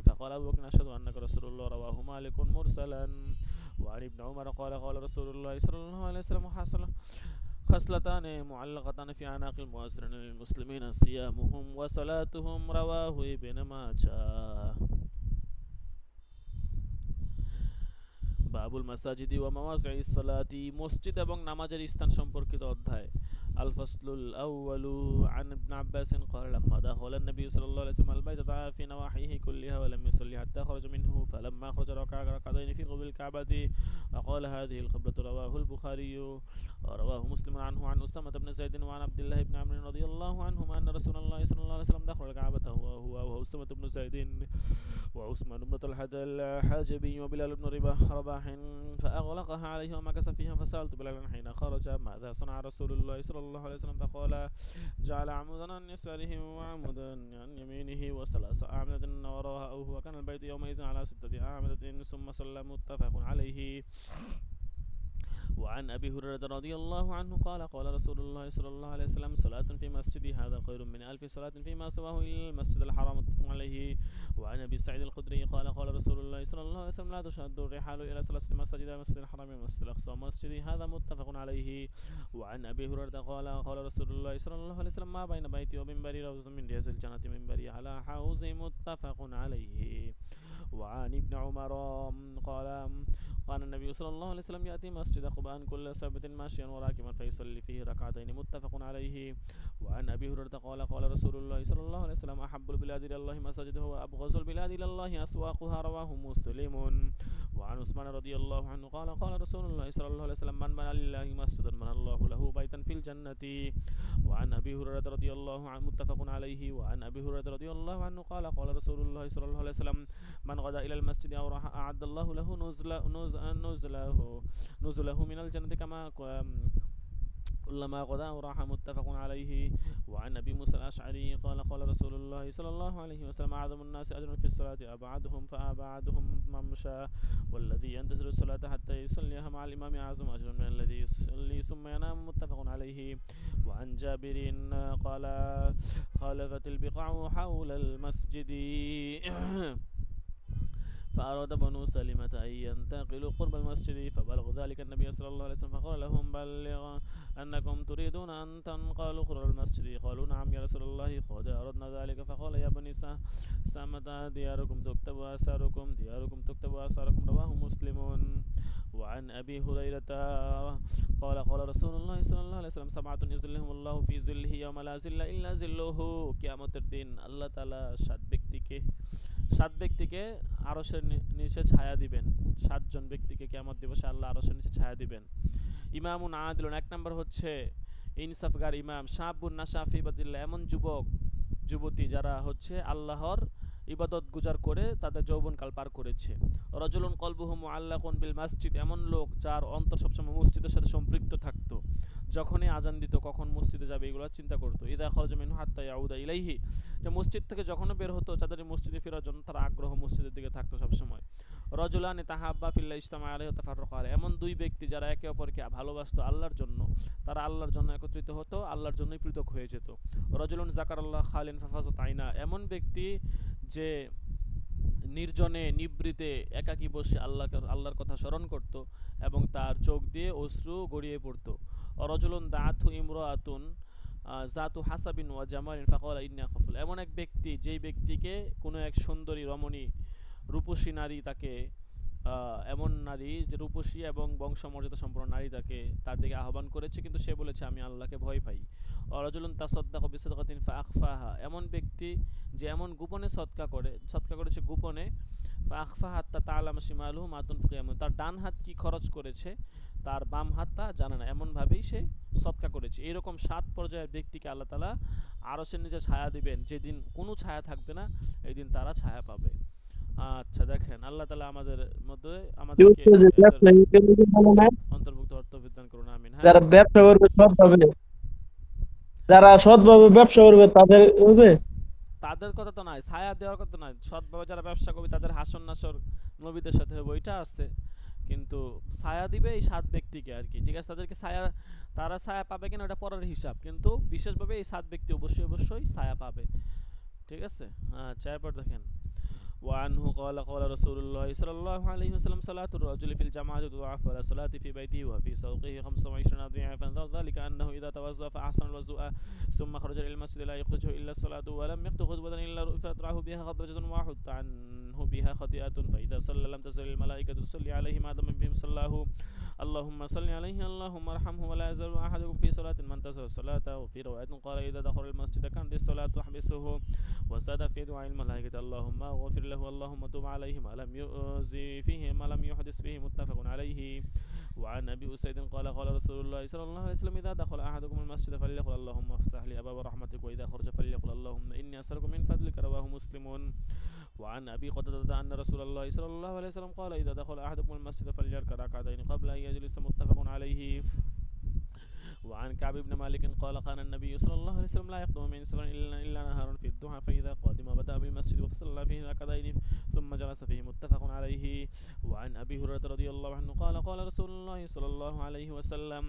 فقال أبو بكر أشهد أنك رسول الله رواه مالك مرسلا وعن ابن عمر قال قال رسول الله صلى الله عليه وسلم خصلتان معلقتان في أعناق المؤذنين للمسلمين صيامهم وصلاتهم رواه ابن ماجه বাবুল মাসাজিদি ওয়া মাওয়াজি'is সালাতি মসজিদ এবং নামাজের স্থান সম্পর্কিত অধ্যায় আল ফাসলুল আউয়ালু আন ইবনে আব্বাস قال لما دخل النبي صلى الله عليه وسلم البيت دعا في نواحيه كلها ولم يصلي حتى خرج منه فلما خرج ركع ركعتين في قبل الكعبة وقال هذه القبلة رواه البخاري ورواه مسلم عنه عن أسامة بن زيد وعن عبد الله بن عمرو رضي الله عنهما أن رسول الله صلى الله عليه وسلم دخل الكعبة وهو أسامة بن زيد وعثمان بن طلحة الحاجبي وبلال بن رباح فأغلقها عليه ومكث فيها فسألت بلالا حين خرج ماذا صنع رسول الله صلى الله عليه وسلم فقال جعل عمودا عن يساره وعمودا عن يمينه وثلاث أعمدة وراها وكان البيت يومئذ على 6 أعمدة ثم صلى متفق عليه وعن أبي هريرة رضي الله عنه قال قال رسول الله صلى الله عليه وسلم صلاة في مسجدي هذا خير من 1000 صلاة فيما سواه إلا المسجد الحرام متفق عليه وعن أبي سعيد الخدري قال قال رسول الله صلى الله عليه وسلم لا تشد الرحال إلى 3 مساجد المسجد الحرام والمسجد الأقصى مسجدي هذا متفق عليه وعن أبي هريرة قال قال رسول الله صلى الله عليه وسلم ما بين بيتي ومنبري روضة من رياض الجنة منبري على حوض متفق عليه وعن ابن عمر قال قال النبي صلى الله عليه وسلم يأتي مسجد قباء كل سبت ماشيا وراكبا فيصلي فيه ركعتين متفق عليه وعن أبي هريرة قال قال رسول الله صلى الله عليه وسلم أحب البلاد إلى الله مساجده وأبغض البلاد إلى الله أسواقها رواه مسلم وعن عثمان رضي الله عنه قال قال رسول الله صلى الله عليه وسلم من بنى لله مسجدا بنى الله له بيتا في الجنة وعن أبي هريرة رضي الله عنه متفق عليه وعن أبي هريرة رضي الله عنه قال قال رسول الله صلى الله عليه وسلم من غدا إلى المسجد أو راح أعد الله له نزله من الجنة كلما غدا أو راح متفق عليه. وعن أبي موسى الأشعري قال قال رسول الله صلى الله عليه وسلم أعظم الناس أجرا في الصلاة أبعدهم فأبعدهم ممشى، والذي ينتظر الصلاة حتى يصليها مع الإمام أعظم أجرا من الذي يصلي ثم ينام متفق عليه. وعن جابر قال خالفت البقاع حول المسجد فأراد بنو سلمة أن ينتقلوا قرب المسجد، فبلغ ذلك النبي صلى الله عليه وسلم فقال لهم بلغ أنكم تريدون أن تنقلوا قرب المسجد. قالوا نعم يا رسول الله قد أردنا ذلك. فقال يا بني سامة دياركم تكتب آثاركم رواه مسلم. وعن أبي هريرة قال قال رسول الله صلى الله عليه وسلم سبعة يظلهم الله في ظله يوم لا ظل إلا ظله। কিয়ামতের দিন আল্লাহ তাআলা সাত ব্যক্তিকে আরশের নিচে ছায়া দিবেন। সাতজন ব্যক্তিকে কিয়ামত দিবসে আল্লাহ আরশের নিচে ছায়া দিবেন। ইমামুন আদিলুন, এক নম্বর হচ্ছে ইনসাফগার ইমাম। শাবুন নাশা ফি ইবাদিল্লাহ, এমন যুবতী যারা হচ্ছে আল্লাহর ইবাদত গুজার করে তাদের যৌবনকাল পার করেছে। রজুলুন কলবুহু মুআল্লাকুন বিল মসজিদ, এমন লোক যার অন্তর সবসময় মসজিদের সাথে সম্পৃক্ত থাকতো, যখনই আজান দিত কখন মসজিদে যাবে এগুলো চিন্তা করতো। ইদা খরাজা মিনহু হাত্তা ইয়াউদা ইলাইহি, যে মসজিদ থেকে যখনই বের হতো তাদের মসজিদে ফেরার জন্য তার আগ্রহ মসজিদের দিকে থাকতো সবসময়। রজুলানি তাহাব্বা ফিল্লাহ ইজতামা আলাইহি ওয়া তাফাররাকা আলাইহি, এমন দুই ব্যক্তি যারা একে অপরকে ভালোবাসতো আল্লাহর জন্য, তারা আল্লাহর জন্য একত্রিত হতো, আল্লাহর জন্যই পৃথক হয়ে যেত। রজুলুন যাকারাল্লাহ খালিন ফাফাজাত আইনা, এমন ব্যক্তি যে নির্জনে নিবৃতে একাকী বসে আল্লাহর কথা স্মরণ করত এবং তার চোখ দিয়ে অশ্রু গড়িয়ে পড়ত। রজুলুন দাআতহু ইমরাআতুন জাতু হাসাবিন ওয়া জামালিন ফাকালা ইন্নী আখাফুল, এমন এক ব্যক্তি যেই ব্যক্তিকে কোনো এক সুন্দরী রমণী রূপসী নারী তাকে এমন নারী যে রূপসী এবং বংশমর্যাদা সম্পন্ন নারী তার দিকে আহ্বান করেছে, কিন্তু সে বলেছে আমি আল্লাহকে ভয় পাই। রাজুলুন তাসাদ্দাকা বিসাদকাতিন ফাআখফাহা, এমন ব্যক্তি যে এমন গোপনে সদকা করেছে গোপনে, ফাআখফাহা হাত্তা তাআলামা শিমালুহু মা তুনফিকু ইয়ামিনুহু, তার ডান হাত কি খরচ করেছে তার বাম হাত তা জানে না, এমন ভাবেই সে সদকা করেছে। এইরকম 7 পর্যায়ের ব্যক্তিকে আল্লাহ তাআলা আরশের নিচে ছায়া দিবেন, যেদিন কোনো ছায়া থাকবে না, এই দিন তারা ছায়া পাবে। আচ্ছা দেখেন, আল্লাহ তাআলা আমাদের মধ্যে আমাদেরকে অন্তর্ভুক্ত অর্থ বিধান করুন, আমিন। হ্যাঁ, যারা ব্যবসা করবে সৎভাবে, যারা সৎভাবে ব্যবসা করবে তাদের হবে। তাদের কথা তো নাই, ছায়া দেওয়ার কথা নাই, সৎভাবে যারা ব্যবসা করবে তাদের হাসন নাসর নবীদের সাথে হবে, ওইটা আছে। কিন্তু ছায়া দিবে এই 7 ব্যক্তিকে আর কি, ঠিক আছে। তাদেরকে তারা ছায়া পাবে কিনা ওটা পরের হিসাব, কিন্তু বিশেষভাবে এই 7 ব্যক্তি অবশ্যই ছায়া পাবে, ঠিক আছে। আচ্ছা এরপর দেখেন وعنه قال قال رسول الله صلى الله عليه وسلم صلاة الرجل في الجماعة تضاعف ولا صلاة في بيته وفي سوقه 25 ضعفا، ذلك أنه إذا توضأ فأحسن الوضوء ثم خرج إلى المسجد لا يخرجه إلا الصلاة ولم يخطو خطوة إلا رفعت عنه بها خطرة وحط عنه بها خطيئة، فإذا صلى لم تزل الملائكة تصلي عليه ما دام فيهم صلاه. اللهم صل عليه اللهم ارحمه ولا يزال أحدكم في صلاة من انتظر الصلاة. وفي رواية قال إذا دخل المسجد كانت الصلاة تحبسه. وزاد في دعاء الملائكة اللهم اغفر له اللهم تب عليه ما لم يؤذي فيه ما لم يحدث فيه، متفق عليه. وعن أبي أسيد قال قال رسول الله صلى الله عليه وسلم إذا دخل أحدكم المسجد فليقل اللهم افتح لي أبواب رحمتك، وإذا خرج فليقل اللهم إني أسألك من فضلك، رواه مسلم. وعن أبي قتادة أن رسول الله صلى الله عليه وسلم قال إذا دخل أحدكم المسجد فليركع ركعتين قبل أن يجلس، متفق عليه. وعن كعب بن مالك قال كان النبي صلى الله عليه وسلم لا يقدم من سفر إلا نهارا في الضحى، فإذا قدم بدأ بالمسجد فصلى فيه ركعتين ثم جلس فيه، متفق عليه. وعن أبي هريرة رضي الله عنه قال قال رسول الله صلى الله عليه وسلم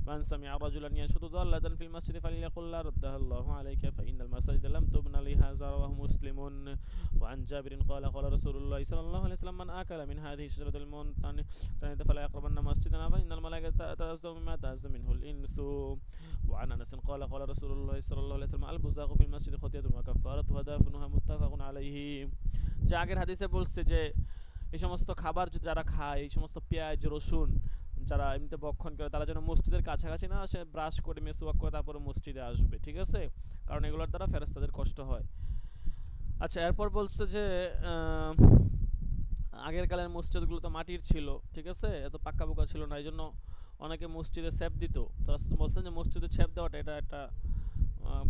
من سمع رجلا ينشد ضالة في المسجد فليقل لا ردها الله عليك فإن المساجد لم تبنى لهذا، رواه مسلم. وعن جابر قال قال رسول الله صلى الله عليه وسلم من أكل من هذه الشجرة المنتنة فلا يقربن مسجدنا فإن الملائكة تتأذى مما تأذى منه الإنس. وعن أنس قال قال رسول الله صلى الله عليه وسلم البزاق في المسجد خطيئة وكفارتها دفنها، متفق عليه। যে আগের হাদিসে বলছে যে এই সমস্ত খাবার যারা খায়, এই সমস্ত পেঁয়াজ রসুন যারা এমনিতে ভক্ষণ করে, তারা যেন মসজিদের কাছাকাছি না আসে, ব্রাশ করে মেসওয়াক করে তারপরে মসজিদে আসবে, ঠিক আছে, কারণ এগুলোর দ্বারা ফেরেশতাদের কষ্ট হয়। আচ্ছা এরপর বলছে যে আগের কালের মসজিদগুলো তো মাটির ছিল, ঠিক আছে, এত পাক্কা পোকা ছিল না, এই জন্য অনেকে মসজিদে ছেপ দিত। তো বলছেন যে মসজিদে ছেপ দেওয়াটা এটা একটা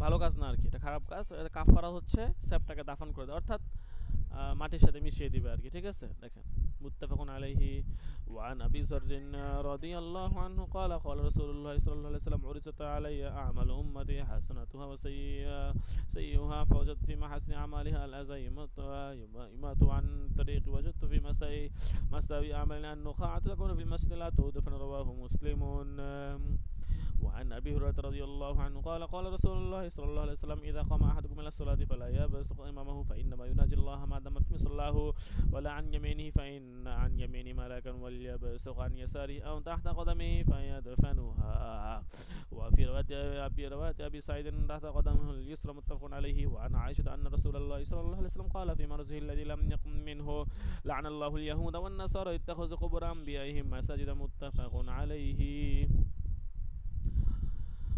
ভালো কাজ না আর কি, এটা খারাপ কাজ। কাফারা হচ্ছে ছেপটাকে দাফন করে দেওয়া, অর্থাৎ মাটির সাথে মিশিয়ে দিবে আর কি, ঠিক আছে। দেখেন متفق عليه. وعن أبي ذر رضي الله عنه قال قال رسول الله صلى الله عليه وسلم عرضت علي أعمال أمتي حسناتها وسيئها فوجدت في محاسن أعمالها الأذى يمات عن طريق وجدت في مساوي أعمالنا النخاعة تكون في المسجد لا تودفن رواه مسلم. وعن أبي هريرة رضي الله عنه قال قال رسول الله صلى الله عليه وسلم إذا قام أحدكم إلى الصلاة فلا يبصق إمامه فإنما يناجي الله ما دام في مصلاه ولا عن يمينه فإن عن يمينه ملكا وليبصق عن يساره أو تحت قدمه فيدفنها. وفي رواية أبي سعيد تحت قدمه اليسرى متفق عليه. وعن عائشة أن رسول الله صلى الله عليه وسلم قال في مرزه الذي لم يقم منه لعن الله اليهود والنصارى اتخذوا قبور أنبيائهم مساجد متفق عليه.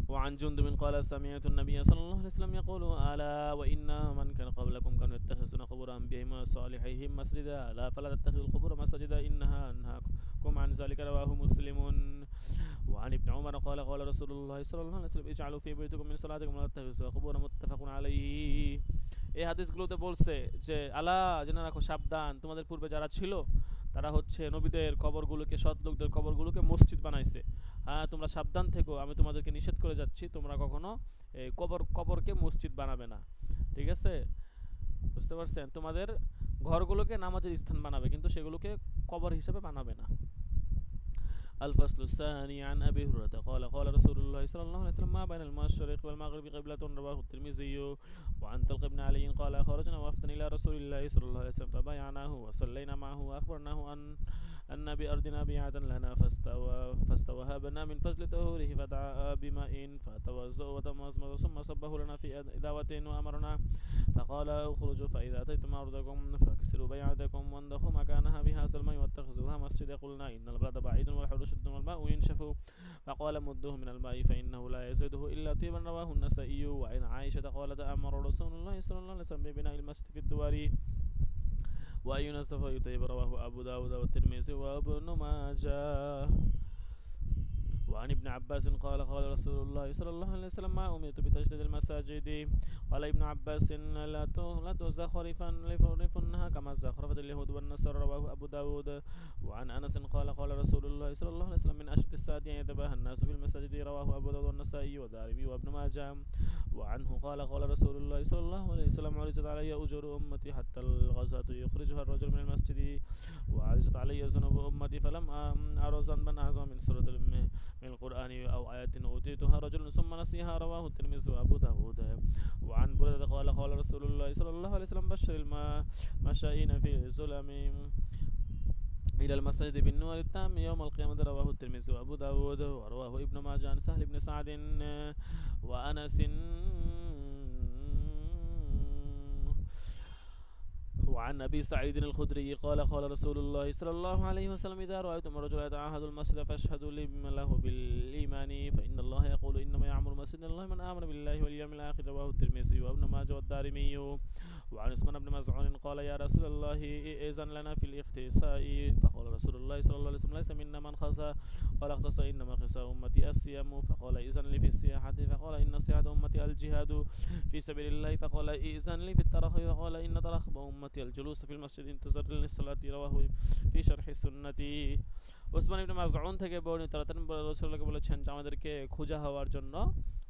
وعن جندب قال سمعت النبي صلى الله عليه وسلم يقول ألا وإن من كان قبلكم كانوا يتخذون قبور أنبيائهم وصالحيهم مسجدا ألا فلا تتخذوا القبور مسجدا إنها أنهاكم عن ذلك رواه مسلم. وعن ابن عمر قال قال رسول الله صلى الله عليه وسلم اجعلوا في بيوتكم من صلاتكم ولا تتخذوا قبور متفق عليه. এই হাদিসগুলোতে বলছে যে আলা জেনে রাখো, সাবধান, তোমাদের পূর্বে যারা ছিল তারা হচ্ছে নবীদের কবরগুলোকে, সৎ লোকদের কবরগুলোকে মসজিদ বানাইছে। হ্যাঁ, তোমরা সাবধান থেকো, আমি তোমাদেরকে নিষেধ করে যাচ্ছি, তোমরা কখনো এই কবরকে মসজিদ বানাবে না। ঠিক আছে, বুঝতে পারছেন? তোমাদের ঘরগুলোকে নামাজের স্থান বানাবে, কিন্তু সেগুলোকে কবর হিসেবে বানাবে না। الفصل الثاني عن أبي هريرة قال قال رسول الله صلى الله عليه وسلم ما بين المشرق والمغرب قبلة رواه الترمذي. وعن طلق بن علي قال خرجنا وفدا إلى رسول الله صلى الله عليه وسلم فبايعناه وصلينا معه وأخبرناه أن بأرضنا بيعة لنا فاستوهبنا من فضل طهوره فدعا بماء فتوضأ وتمضمض ثم صبه لنا في إداوة وأمرنا فقال اخرجوا فإذا أتيتم أرضكم فاكسروا بيعتكم واندخوا مكانها بهذا الماء واتخذوها مسجدا. قلنا إن البلد بعيد والحر شد والماء ينشف فقال مدوه من الماء فإنه لا يزيده إلا طيبا رواه النسائي. وعن عائشة قالت أمر رسول الله صلى الله عليه وسلم ببناء المسجد في الدوار وأن ينظف ويطيب رواه أبو داود والترمذي وابن ماجه. وعن ابن عباس قال قال رسول الله صلى الله عليه وسلم ما أمرت بتجديد المساجد. قال ابن عباس لا تزخرفنها كما زخرفت اليهود والنصارى رواه أبو داود. وعن أنس قال قال رسول الله صلى الله عليه وسلم من أشد الساعة أن يتباهى الناس في المساجد رواه أبو داود والنسائي والدارمي وابن ماجه. وعنه قال قال رسول الله صلى الله عليه وسلم عرضت علي أجور أمتي حتى الغزاة يخرجها الرجل من المسجد وعرضت علي ذنوب أمتي فلم أرى ذنبا أعظم من سورة من القرآن أو آية أوتيتها رجل ثم نسيها رواه الترمذي وأبو داود. وعن بريدة قال قال رسول الله صلى الله عليه وسلم بشر المشائين في الظلم إلى المسجد بالنور التام يوم القيامة رواه الترمذي وأبو داود. ورواه ابن ماجه عن سهل بن سعد وأنس. وعن أبي سعيد الخدري قال قال رسول الله صلى الله عليه وسلم إذا رأيتم الرجل يتعاهد المسجد فاشهدوا له بالإيمان فإن الله يقول إنما يعمر مسجد الله من آمن بالله واليوم الآخر رواه الترمذي وابن ماجه والدارمي. وعن عثمان بن مسعود قال يا رسول الله إذن لنا في الاختصاء فقال رسول الله صلى الله عليه وسلم ليس منا من خسى ولا اختصى إنما خسى أمتي الصيام فقال إذن لي في السياحة فقال إن سياحة أمتي الجهاد في سبيل الله فقال إذن لي في الترخي فقال إن ترخب أمتي الجلوس في المسجد انتظر للصلاة رواه في شرح السنة. ওসমান ইবনে মাযউন থেকে বর্ণিত রাসূলুল্লাহ বলেছেন যে আমাদেরকে খোঁজা হওয়ার জন্য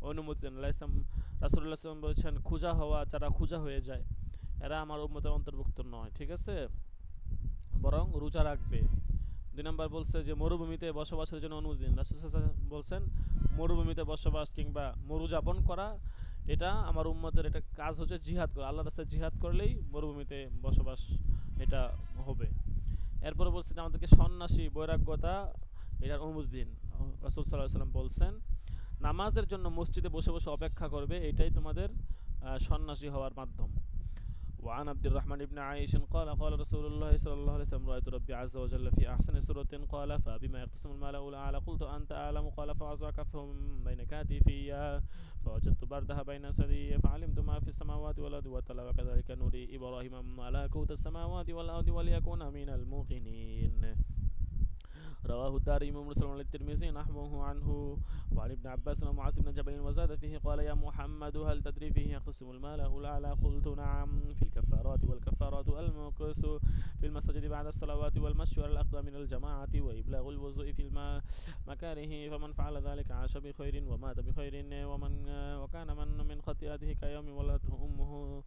অনুমতি দেন। রাসূলুল্লাহ সাল্লাল্লাহু আলাইহি ওয়াসাল্লাম বলেছেন খোঁজা হওয়া, যারা খোঁজা হয়ে যায় এরা আমার উম্মতের অন্তর্ভুক্ত নয়, ঠিক আছে, বরং রোজা রাখবে। 2 নম্বর বলছে যে মরুভূমিতে বসবাসের জন্য অনুমতি দিন। রাসূল সাল্লাল্লাহু আলাইহি ওয়াসাল্লাম বলছেন মরুভূমিতে বসবাস কিংবা মরুযাপন করা এটা আমার উম্মতের এটা কাজ হচ্ছে জিহাদ করা, আল্লাহর রাস্তায় জিহাদ করলেই মরুভূমিতে বসবাস এটা হবে। এরপরে বলছেন আমাদেরকে সন্ন্যাসী বৈরাগ্যতা এটার অনুমতি দিন। রাসূল সাল্লাল্লাহু আলাইহি ওয়াসাল্লাম বলছেন নামাজের জন্য মসজিদে বসে বসে অপেক্ষা করবে, এটাই তোমাদের সন্ন্যাসী হওয়ার মাধ্যম। وعن عبد الرحمن بن عائش قال قال رسول الله صلى الله عليه وسلم رأيت ربي عز وجل في أحسن سورة قال فبما يقتسم المال الأعلى قلت أنت أعلم قال فوضع كفهم بين كتفي فوجدت بردها بين ثدي فعلمت ما في السماوات والأرض وتلا وكذلك نري إبراهيم ملكوت السماوات والأرض وليكون من الموقنين. رواه الدارمي مرسلا للترمذي نحوه عنه. وعن ابن عباس ومعاذ بن جبل وزاد فيه قال يا محمد هل تدري فيه يقسم المال الأعلى قلت نعم في الكفارات والكفارات المكس في المسجد بعد الصلوات والمشي على الأقدام من الجماعة وإبلاغ الوضوء في مكاره فمن فعل ذلك عاش بخير ومات بخير وكان من خطيئته كيوم ولدته أمه.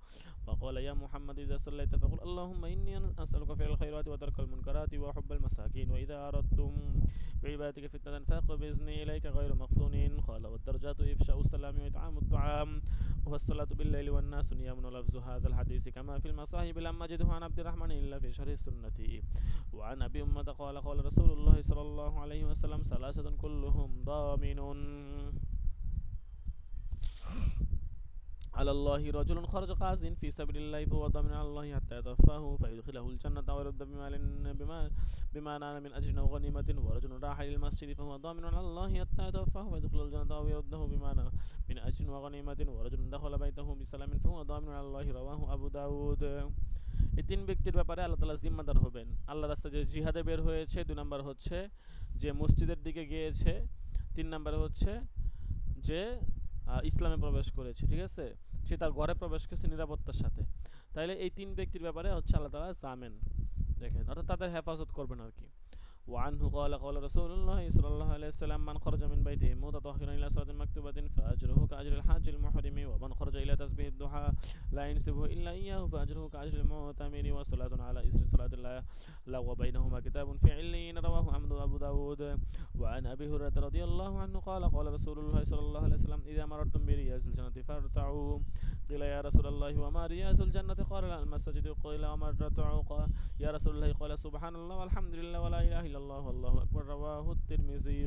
وقال يا محمد إذا صليت فقل اللهم إني أسألك فعل الخيرات وترك المنكرات وحب المساكين وإذا أردتم بعبادك فتنة فاقبضني إليك غير مفتون. قال والدرجات إفشاء السلام وإطعام الطعام والصلاة بالليل والناس نيام. ولفظ هذا الحديث كما في المصاحب لم أجده عن عبد الرحمن إلا في شرح السنة. وعن أبي أمة قال رسول الله صلى الله عليه وسلم ثلاثة كلهم ضامن على الله رجل خرج غاز في سبيل الله فهو ضامن على الله حتى يتوفاه فيدخله الجنة ويرد بما نال من أجر أو غنيمة. ورجل راح إلى المسجد فهو ضامن على الله حتى يتوفاه فيدخله الجنة ويرده بما نال من أجر وغنيمة. ورجل دخل بيته بسلام فهو ضامن على الله رواه أبو داود। এই তিন ব্যক্তির ব্যাপারে আল্লাহ তাআলা জিম্মাদার হবেন। আল্লাহর রাস্তায় যে জিহাদে বের হয়েছে, 2 নম্বর হচ্ছে যে মসজিদের দিকে গিয়েছে, 3 নম্বরে হচ্ছে যে ইসলামে প্রবেশ করেছে, ঠিক আছে, সে তার ঘরে প্রবেশ করেছে নিরাপত্তার সাথে। তাইলে এই 3 ব্যক্তির ব্যাপারে হচ্ছে আল্লাহ তাআলা জামেন, দেখেন, অর্থাৎ তাদের হেফাজত করবেন আর কি। وعنه قال رسول الله صلى الله عليه وسلم من خرج من بيته متطهرا إلى صلاة مكتوبة فأجره كأجر الحاج المحرم ومن خرج إلى تسبيح الضحى لا ينسبه إلا إياه فأجره كأجر المعتمر وصلاة على إسر صلاة الله لو بينهما كتاب في عليين رواه أحمد وأبو داود. وعن أبي هريرة رضي الله عنه قال رسول الله صلى الله عليه وسلم إذا مررتم برياض الجنة فارتعوا. قيل يا رسول الله وما رياض الجنة؟ قال المسجد. قيل وما ارتعوا؟ يا رسول الله قال سبحان الله والحمد لله ولا إله إلا الله والله أكبر رواه الترمذي.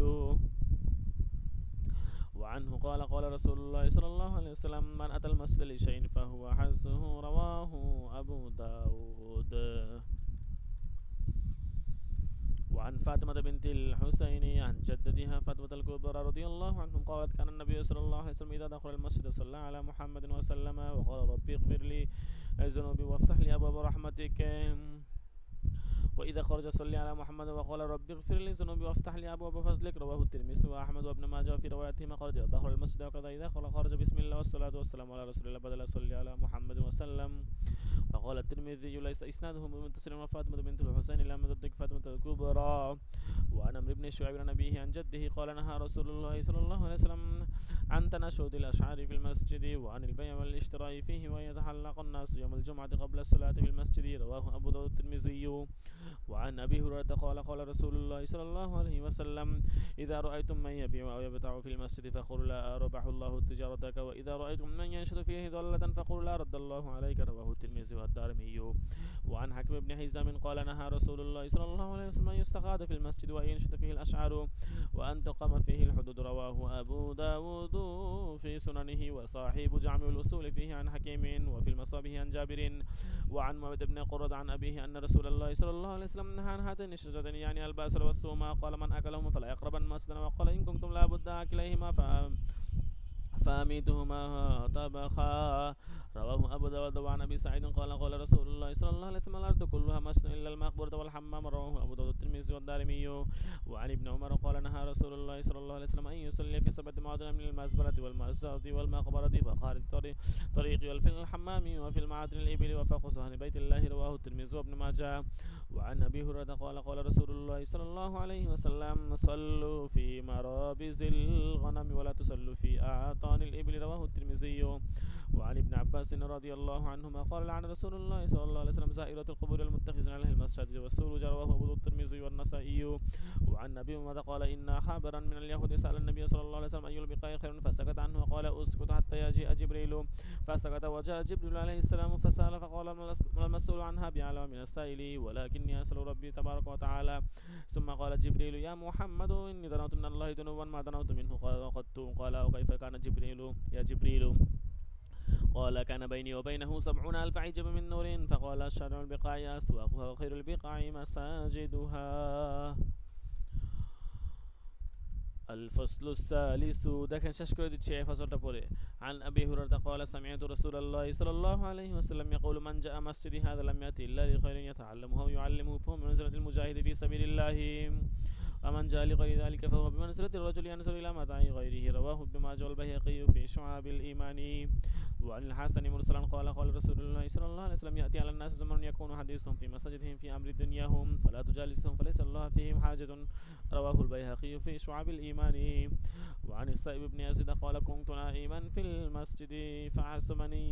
وعنه قال رسول الله صلى الله عليه وسلم من أتى المسجد لشيء فهو حزه رواه أبو داود. وعن فاطمة بنت الحسين عن جدتها فاطمة الكبرى رضي الله عنهم قالت كان النبي صلى الله عليه وسلم إذا دخل المسجد صلى على محمد وسلم وقال ربي اغفر لي ذنوبي وافتح لي أبواب رحمتك. وإذا خرج صلى على محمد وقال رب اغفر لي ذنوبي وافتح لي أبواب فضلك رواه الترمذي وأحمد وابن ماجه في روايتهما قال إذا دخل المسجد وكذا إذا خرج بسم الله والصلاة والسلام على رسول الله بدل صلى على محمد وسلم. وقال الترمذي ليس إسناده متصل وفاطمة بنت الحسين لم تدرك فاطمة الكبرى. وعن عمرو بن شعيب عن أبيه عن جده قال نهى رسول الله صلى الله عليه وسلم عن تنشد الأشعار في المسجد وعن البيع والاشتراء فيه ويتحلق الناس يوم الجمعة قبل الصلاة في المسجد رواه أبو داود الترمذي. وعن أبي هريرة قال رسول الله صلى الله عليه وسلم إذا رأيتم من يبيع أو يبتاع في المسجد فقولوا لا ربح الله تجارتك وإذا رأيتم من ينشد فيه ضالة فقولوا لا رد الله عليك رواه الترمذي والدارمي. وعن حكيم بن حزام قال نهى رسول الله صلى الله عليه وسلم أن يستغاث في المسجد وأن ينشد فيه الأشعار وأن تقام فيه الحدود رواه أبو داود في سننه وصاحب جامع الأصول فيه عن حكيم وفي المصابيح عن جابر. وعن معبد بن قرة عن أبيه أن رسول الله صلى الله عليه وسلم نهى عن هاتين الشجرتين يعني الباسل والسوما قال من أكلهما فلا يقربن مسجدنا وقال إن كنتم لابد أكليهما فأميتهما طبخا رواه أبو داود. وعن أبي سعيد قال رسول الله صلى الله عليه وسلم الأرض كلها مسجد إلا المقبرة والحمام رواه أبو داود الترمذي والدارمي. وعن ابن عمر قال نهى رسول الله صلى الله عليه وسلم أن يصلي في 7 مواضع من المزبلة والمأزرة والمقبرة وخارج الطريق وفي الحمام وفي المعادن الإبل وفوق صحن بيت الله رواه الترمذي وابن ماجه. وعن أبي هريرة قال رسول الله صلى الله عليه وسلم صلوا في مرابز الغنم ولا تصلوا في أعطان الإبل رواه الترمذي. وعن ابن عباس رضي الله عنهما قال لعن رسول الله صلى الله عليه وسلم زائرة القبور المتخذين عليه المساجد والسروج رواه أبو الترمذي والنسائي. وعن أبي أمة قال إن خبرا من اليهود سأل النبي صلى الله عليه وسلم أي البقاء خير فسكت عنه وقال أسكت حتى يجيء جبريل فسكت وجاء جبريل عليه السلام فسأل فقال المسؤول عنها بأعلم من السائل ولكني أسأل ربي تبارك وتعالى. ثم قال جبريل يا محمد إني دنوت من الله دنوا ما دنوت منه قال وكيف كان جبريل يا جبريل؟ قال كان بيني وبينه 70,000 عجب من نور فقال شر البقاع أسواقها وخير البقاع مساجدها. الفصل الثالث দেখেন শেষ করে দিচ্ছি এই ফসলটা পড়ে। عن أبي هريرة قال سمعت رسول الله صلى الله عليه وسلم يقول من جاء مسجدي هذا لم يأتي إلا لخير يتعلمه أو يعلمه فهو بمنزلة المجاهد في سبيل الله ومن جاء لغير ذلك فهو بمنزلة الرجل ينظر إلى متاع غيره. رواه ابن ماجه والبيهقي في شعاب الإيمان. وعن الحسن مرسلا قال قال رسول الله صلى الله عليه وسلم يأتي على الناس زمن يكون حديثهم في مساجدهم في أمر دنياهم فلا تجالسهم فليس الله فيهم حاجة. رواه البيهقي في شعاب الإيمان. وعن السائب بن يزيد قال كنت نائما في المسجد فحسبني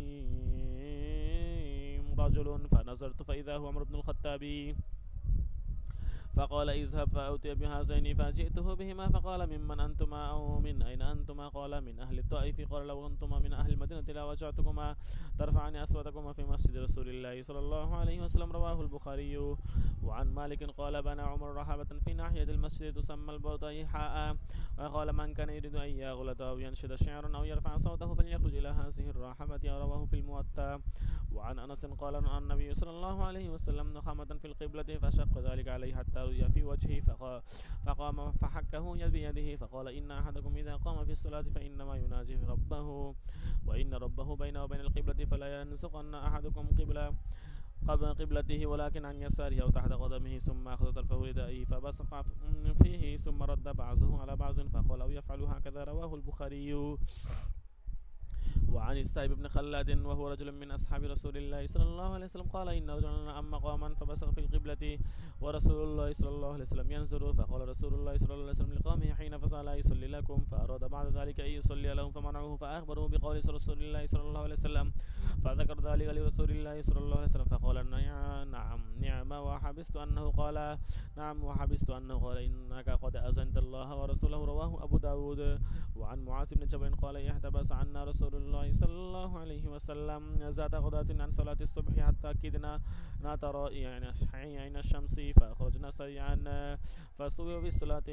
رجل فنظرت فإذا هو عمر بن الخطاب فقال اذهب فأوتي بهذين فجئته بهما فقال ممن أنتما أو من أين أنتما؟ قال من أهل الطائف. قال لو أنتما من أهل المدينة لوجعتكما ترفعني أصواتكما في مسجد رسول الله صلى الله عليه وسلم. رواه البخاري. وعن مالك قال بنى عمر رحابة في ناحية المسجد تسمى البطيحاء وقال من كان يريد أن يغلط أو ينشد شعرا أو يرفع صوته فليخرج إلى هذه الرحابة. رواه في الموطأ. وعن أنس قال أن النبي صلى الله عليه وسلم نخامة في القبلة فشق ذلك عليه حتى رؤي في وجهه فقام فحكه بيده فقال إن أحدكم إذا قام في الصلاة فإنما يناجي ربه وإن ربه بينه وبين القبلة فلا ينسقن أحدكم قبل قبلته ولكن عن يساره أو تحت قدمه ثم أخذ طرفه ردائه فبصق فيه ثم رد بعضه على بعض فقال أو يفعل هكذا. رواه البخاري. وعن السائب بن خلاد وهو رجل من أصحاب رسول الله صلى الله عليه وسلم قال إن رجلا أما قوما فبصق في القبلة ورسول الله صلى الله عليه وسلم ينظر فقال رسول الله صلى الله عليه وسلم لقومه حين فصل يصلي لكم فأراد بعد ذلك أن يصلي لهم فمنعوه فأخبروه بقول رسول الله صلى الله عليه وسلم فذكر ذلك لرسول الله صلى الله عليه وسلم فقال نعم وحبست أنه قال نعم وحبست أنه قال إنك قد أذنت الله ورسوله. رواه أبو داود. وعن معاذ بن جبل قال احتبس عنا رسول الله صلى الله عليه وسلم ذات غداة عن صلاة الصبح حتى كدنا نترى يعني عين الشمس فخرجنا سريعا فصلوا بالصلاة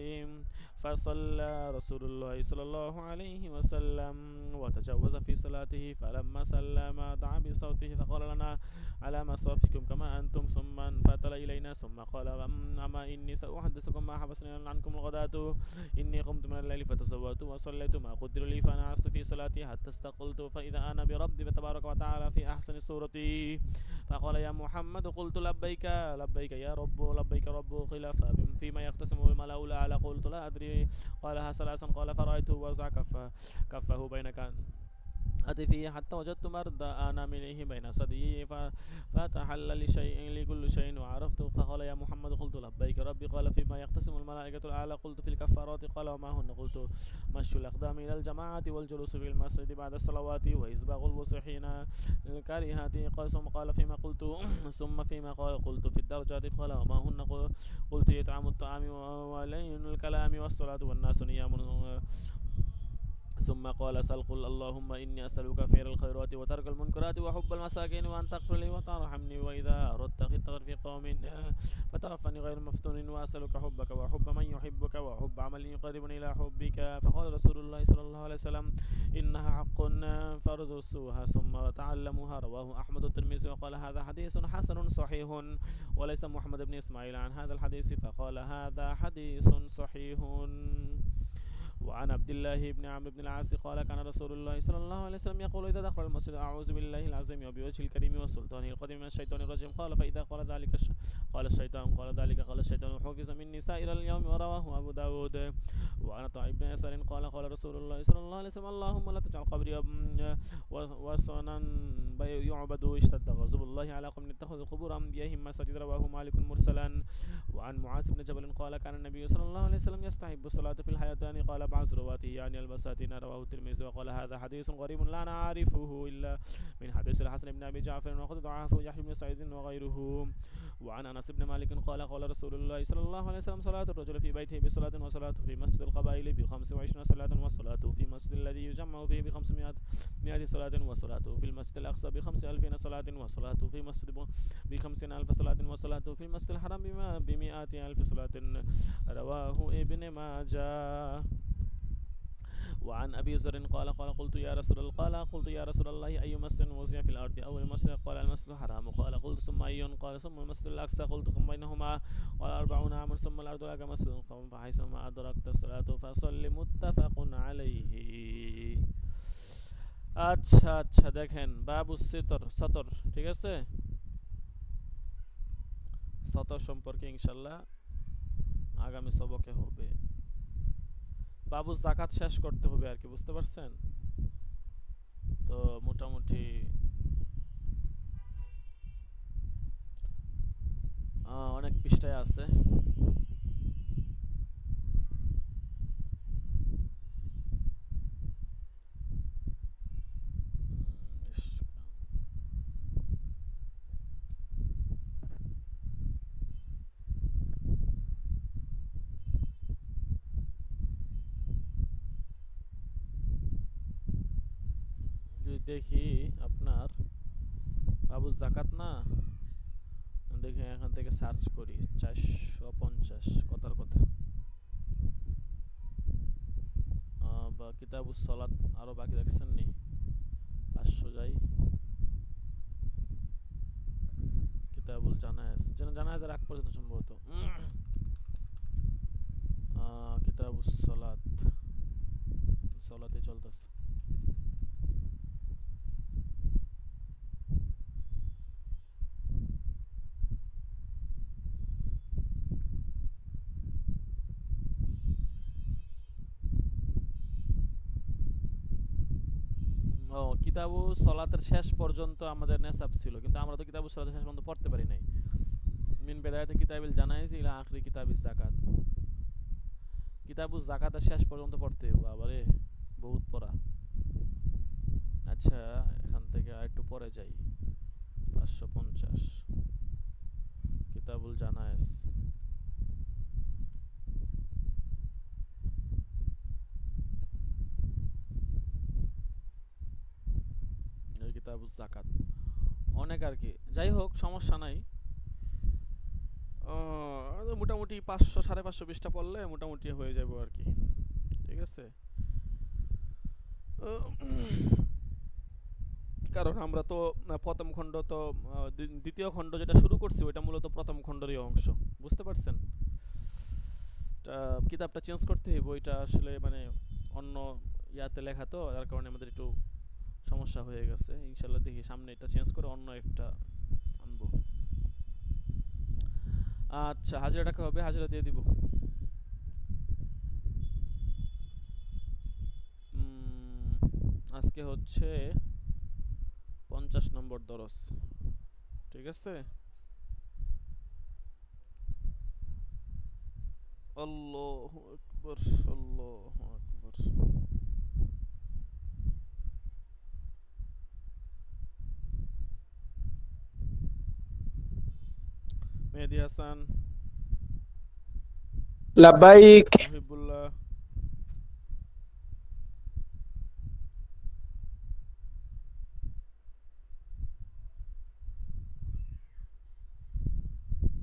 فصلى رسول الله صلى الله عليه وسلم وتجوز في صلاته فلما سلم دعا بصوته فقال لنا على مصافكم كما أنتم ثم انفتل إلينا ثم قال أما إني سأحدثكم ما حبسني عنكم الغداة إني قمت من الليل فتزودت وصليت ما قدر لي فنعست في صلاتي حتى استقلت فإذا أنا بربي تبارك وتعالى في أحسن صورتي فقال يا محمد قلت لبيك لبيك يا رب لبيك رب قيل فيما يقتسم الملأ الأعلى قلت لا أدري قالها ثلاثا قال فرأيته وضع كفه بين أتفيه حتى وجدت مرد أنا منه بين صديه فتحل لكل شيء وعرفت فقال يا محمد قلت لبيك ربي قال فيما يقتسم الملائكة الأعلى قلت في الكفارات قال وما هن قلت مشي الأقدام إلى الجماعة والجلوس في المسجد بعد الصلوات وإسباغ الوسط حين الكارهات قال فيما قلت ثم فيما قلت في الدرجات قال وما هن قلت إطعام الطعام ولين الكلام والصلاة والناس نيام ثم قال سل قل اللهم إني أسألك خير الخيرات وترك المنكرات وحب المساكين وأن تغفر لي وترحمني وإذا أردت خطر في قوم فتوفني غير مفتون وأسألك حبك وحب من يحبك وحب عمل يقربني إلى حبك. فقال رسول الله صلى الله عليه وسلم إنها حق فاردسوها ثم تعلموها. رواه أحمد الترمذي وقال هذا حديث حسن صحيح وليس محمد بن إسماعيل عن هذا الحديث فقال هذا حديث صحيح. وعن عبد الله بن عمرو بن العاص قال كان رسول الله صلى الله عليه وسلم يقول إذا دخل المسجد أعوذ بالله العظيم وبوجهه الكريم وسلطانه القديم من الشيطان الرجيم قال فإذا قال ذلك قال الشيطان قال ذلك قال الشيطان حفظ مني سائر اليوم. ورواه أبو داود. وعن طائب بن يسار قال قال رسول الله صلى الله عليه وسلم اللهم لا تجعل قبري وصنا يعبد اشتد غضب الله على قوم اتخذوا قبور أنبيائهم مساجد. رواه مالك مرسلا. وعن معاذ بن جبل قال كان النبي صلى الله عليه وسلم يستحب الصلاة في الحياتين قال بعض رواته يعني البساتين. رواه الترمذي وقال هذا حديث غريب لا نعرفه إلا من حديث الحسن بن أبي جعفر وقد ضعفه يحيى بن سعيد وغيره. وعن أنس بن مالك قال قال رسول الله صلى الله عليه وسلم صلاة الرجل في بيته بصلاة وصلاة في مسجد القبائل ب25 صلاة وصلاة في مسجد الذي يجمع فيه ب500 صلاة وصلاة في المسجد الأقصى ب5000 صلاة وصلاة في مسجد ب50,000 صلاة وصلاة في المسجد الحرام ب100,000 صلاة. رواه ابن ماجه. وعن أبي ذر قال قلت يا رسول الله أي مسجد وزع في الأرض أول مسجد قال المسجد الحرام قال قلت ثم أي قال ثم المسجد الأقصى قلت ثم بينهما قال 40 عاما ثم الأرض لك مسجد فحيثما أدركت الصلاة فصل متفق عليه. আচ্ছা দেখেন বাবু সতর ঠিক আছে সতর সম্পর্কে ইনশাআল্লাহ আগামী সবকে হবে। বাবু জাকাত শেষ করতে হবে আর কি, বুঝতে পারছেন? তো মোটামুটি অনেক পৃষ্ঠায় আছে। ইস, যদি দেখি আপনার বাবু জাকাত না, দেখি এখান থেকে সার্চ করি 450 কথার কথা। বা কিতাবুস সলাত আরো বাকি দেখছেন নি? 500 যাই, কিতাবুল জানায়েজ, যেন জানায়েজের আগ পর্যন্ত সম্ভবত। কিতাবুস সলাত, সলাতে চলতেছে। ও, কিতাবু সলাতের শেষ পর্যন্ত আমাদের নেসাব ছিল, কিন্তু আমরা তো কিতাবু সলাতের শেষ পর্যন্ত পড়তে পারি নাই। মিন বেদায়াতে কিতাবিল জানাইজ ইলা আখরি কিতাবিজ জাকাত, কিতাবু জাকাতের শেষ পর্যন্ত পড়তে হবে। বাবারে, বহুত পড়া। আচ্ছা, এখান থেকে আর একটু পরে যাই। 550 কিতাবুল জানায়েজ, কিতাবুল জাকাত অনেক আর কি। যাই হোক, সমস্যা নাই। মোটামুটি 500 550 পৃষ্ঠা পড়লে মোটামুটি হয়ে যাবে আর কি। ঠিক আছে। কারণ আমরা তো প্রথম খণ্ড তো দ্বিতীয় খণ্ড যেটা শুরু করছি ওইটা মূলত প্রথম খণ্ডেরই অংশ, বুঝতে পারছেন? কিতাবটা চেঞ্জ করতে হইব, ওইটা আসলে মানে অন্য ইয়াতে লেখা তো, যার কারণে আমাদের একটু সমস্যা হয়ে গেছে। ইনশাল্লাহ দেখি সামনে এটা চেঞ্জ করে অন্য একটা আনবো। আচ্ছা, হাজিরা টাকা হবে, হাজিরা দিয়ে দিব। আজকে হচ্ছে 50 নম্বর দরস। ঠিক আছে। আল্লাহু আকবার, আল্লাহু আকবার। মেহেদি হাসান, লাব্বাইক। মুহিবুল্লাহ,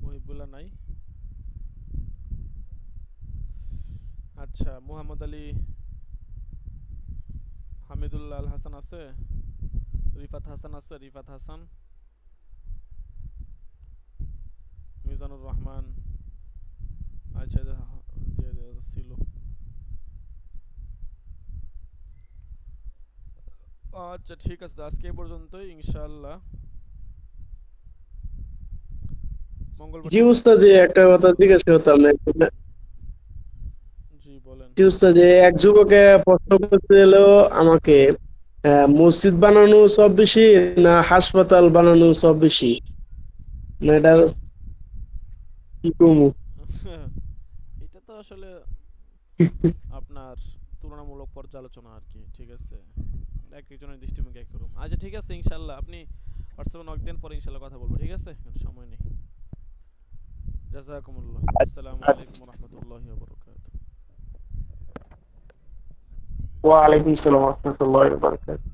মুহিবুল্লাহ নাই। আচ্ছা, মুহাম্মদ আলী, হামিদুল্লাহ আল হাসান আছে, রিফাত হাসান আছে, রিফাত হাসান, মিজানুর রহমান। আচ্ছা, দিয়ে ছিল। আচ্ছা ঠিক আছে, আজকে এই পর্যন্তই ইনশাআল্লাহ। মঙ্গলবার জি দিন উস্তাদ, যে একটা কথা জিজ্ঞেস করতাম। জি বলেন। জি উস্তাদ, যে এক যুবকে প্রশ্ন করতে এলো আমাকে, মসজিদ বানানো সব বেশি না হাসপাতাল বানানো সব বেশি, না এটা কি কমু? এটা তো আসলে আপনার তুলনামূলক পর্যালোচনা আর কি। ঠিক আছে, এক একজনের দৃষ্টিভঙ্গি এক রকম। আচ্ছা ঠিক আছে, ইনশাআল্লাহ আপনি হোয়াটসঅ্যাপে নক দেন, পরে ইনশাআল্লাহ কথা বলবো। ঠিক আছে, এখন সময় নেই। জাযাকুমুল্লাহ, আসসালামু আলাইকুম ওয়া রাহমাতুল্লাহি ওয়া বারাকাতুহু। ওয়া আলাইকুম আসসালাম ওয়া রাহমাতুল্লাহি ওয়া বারাকাতুহু।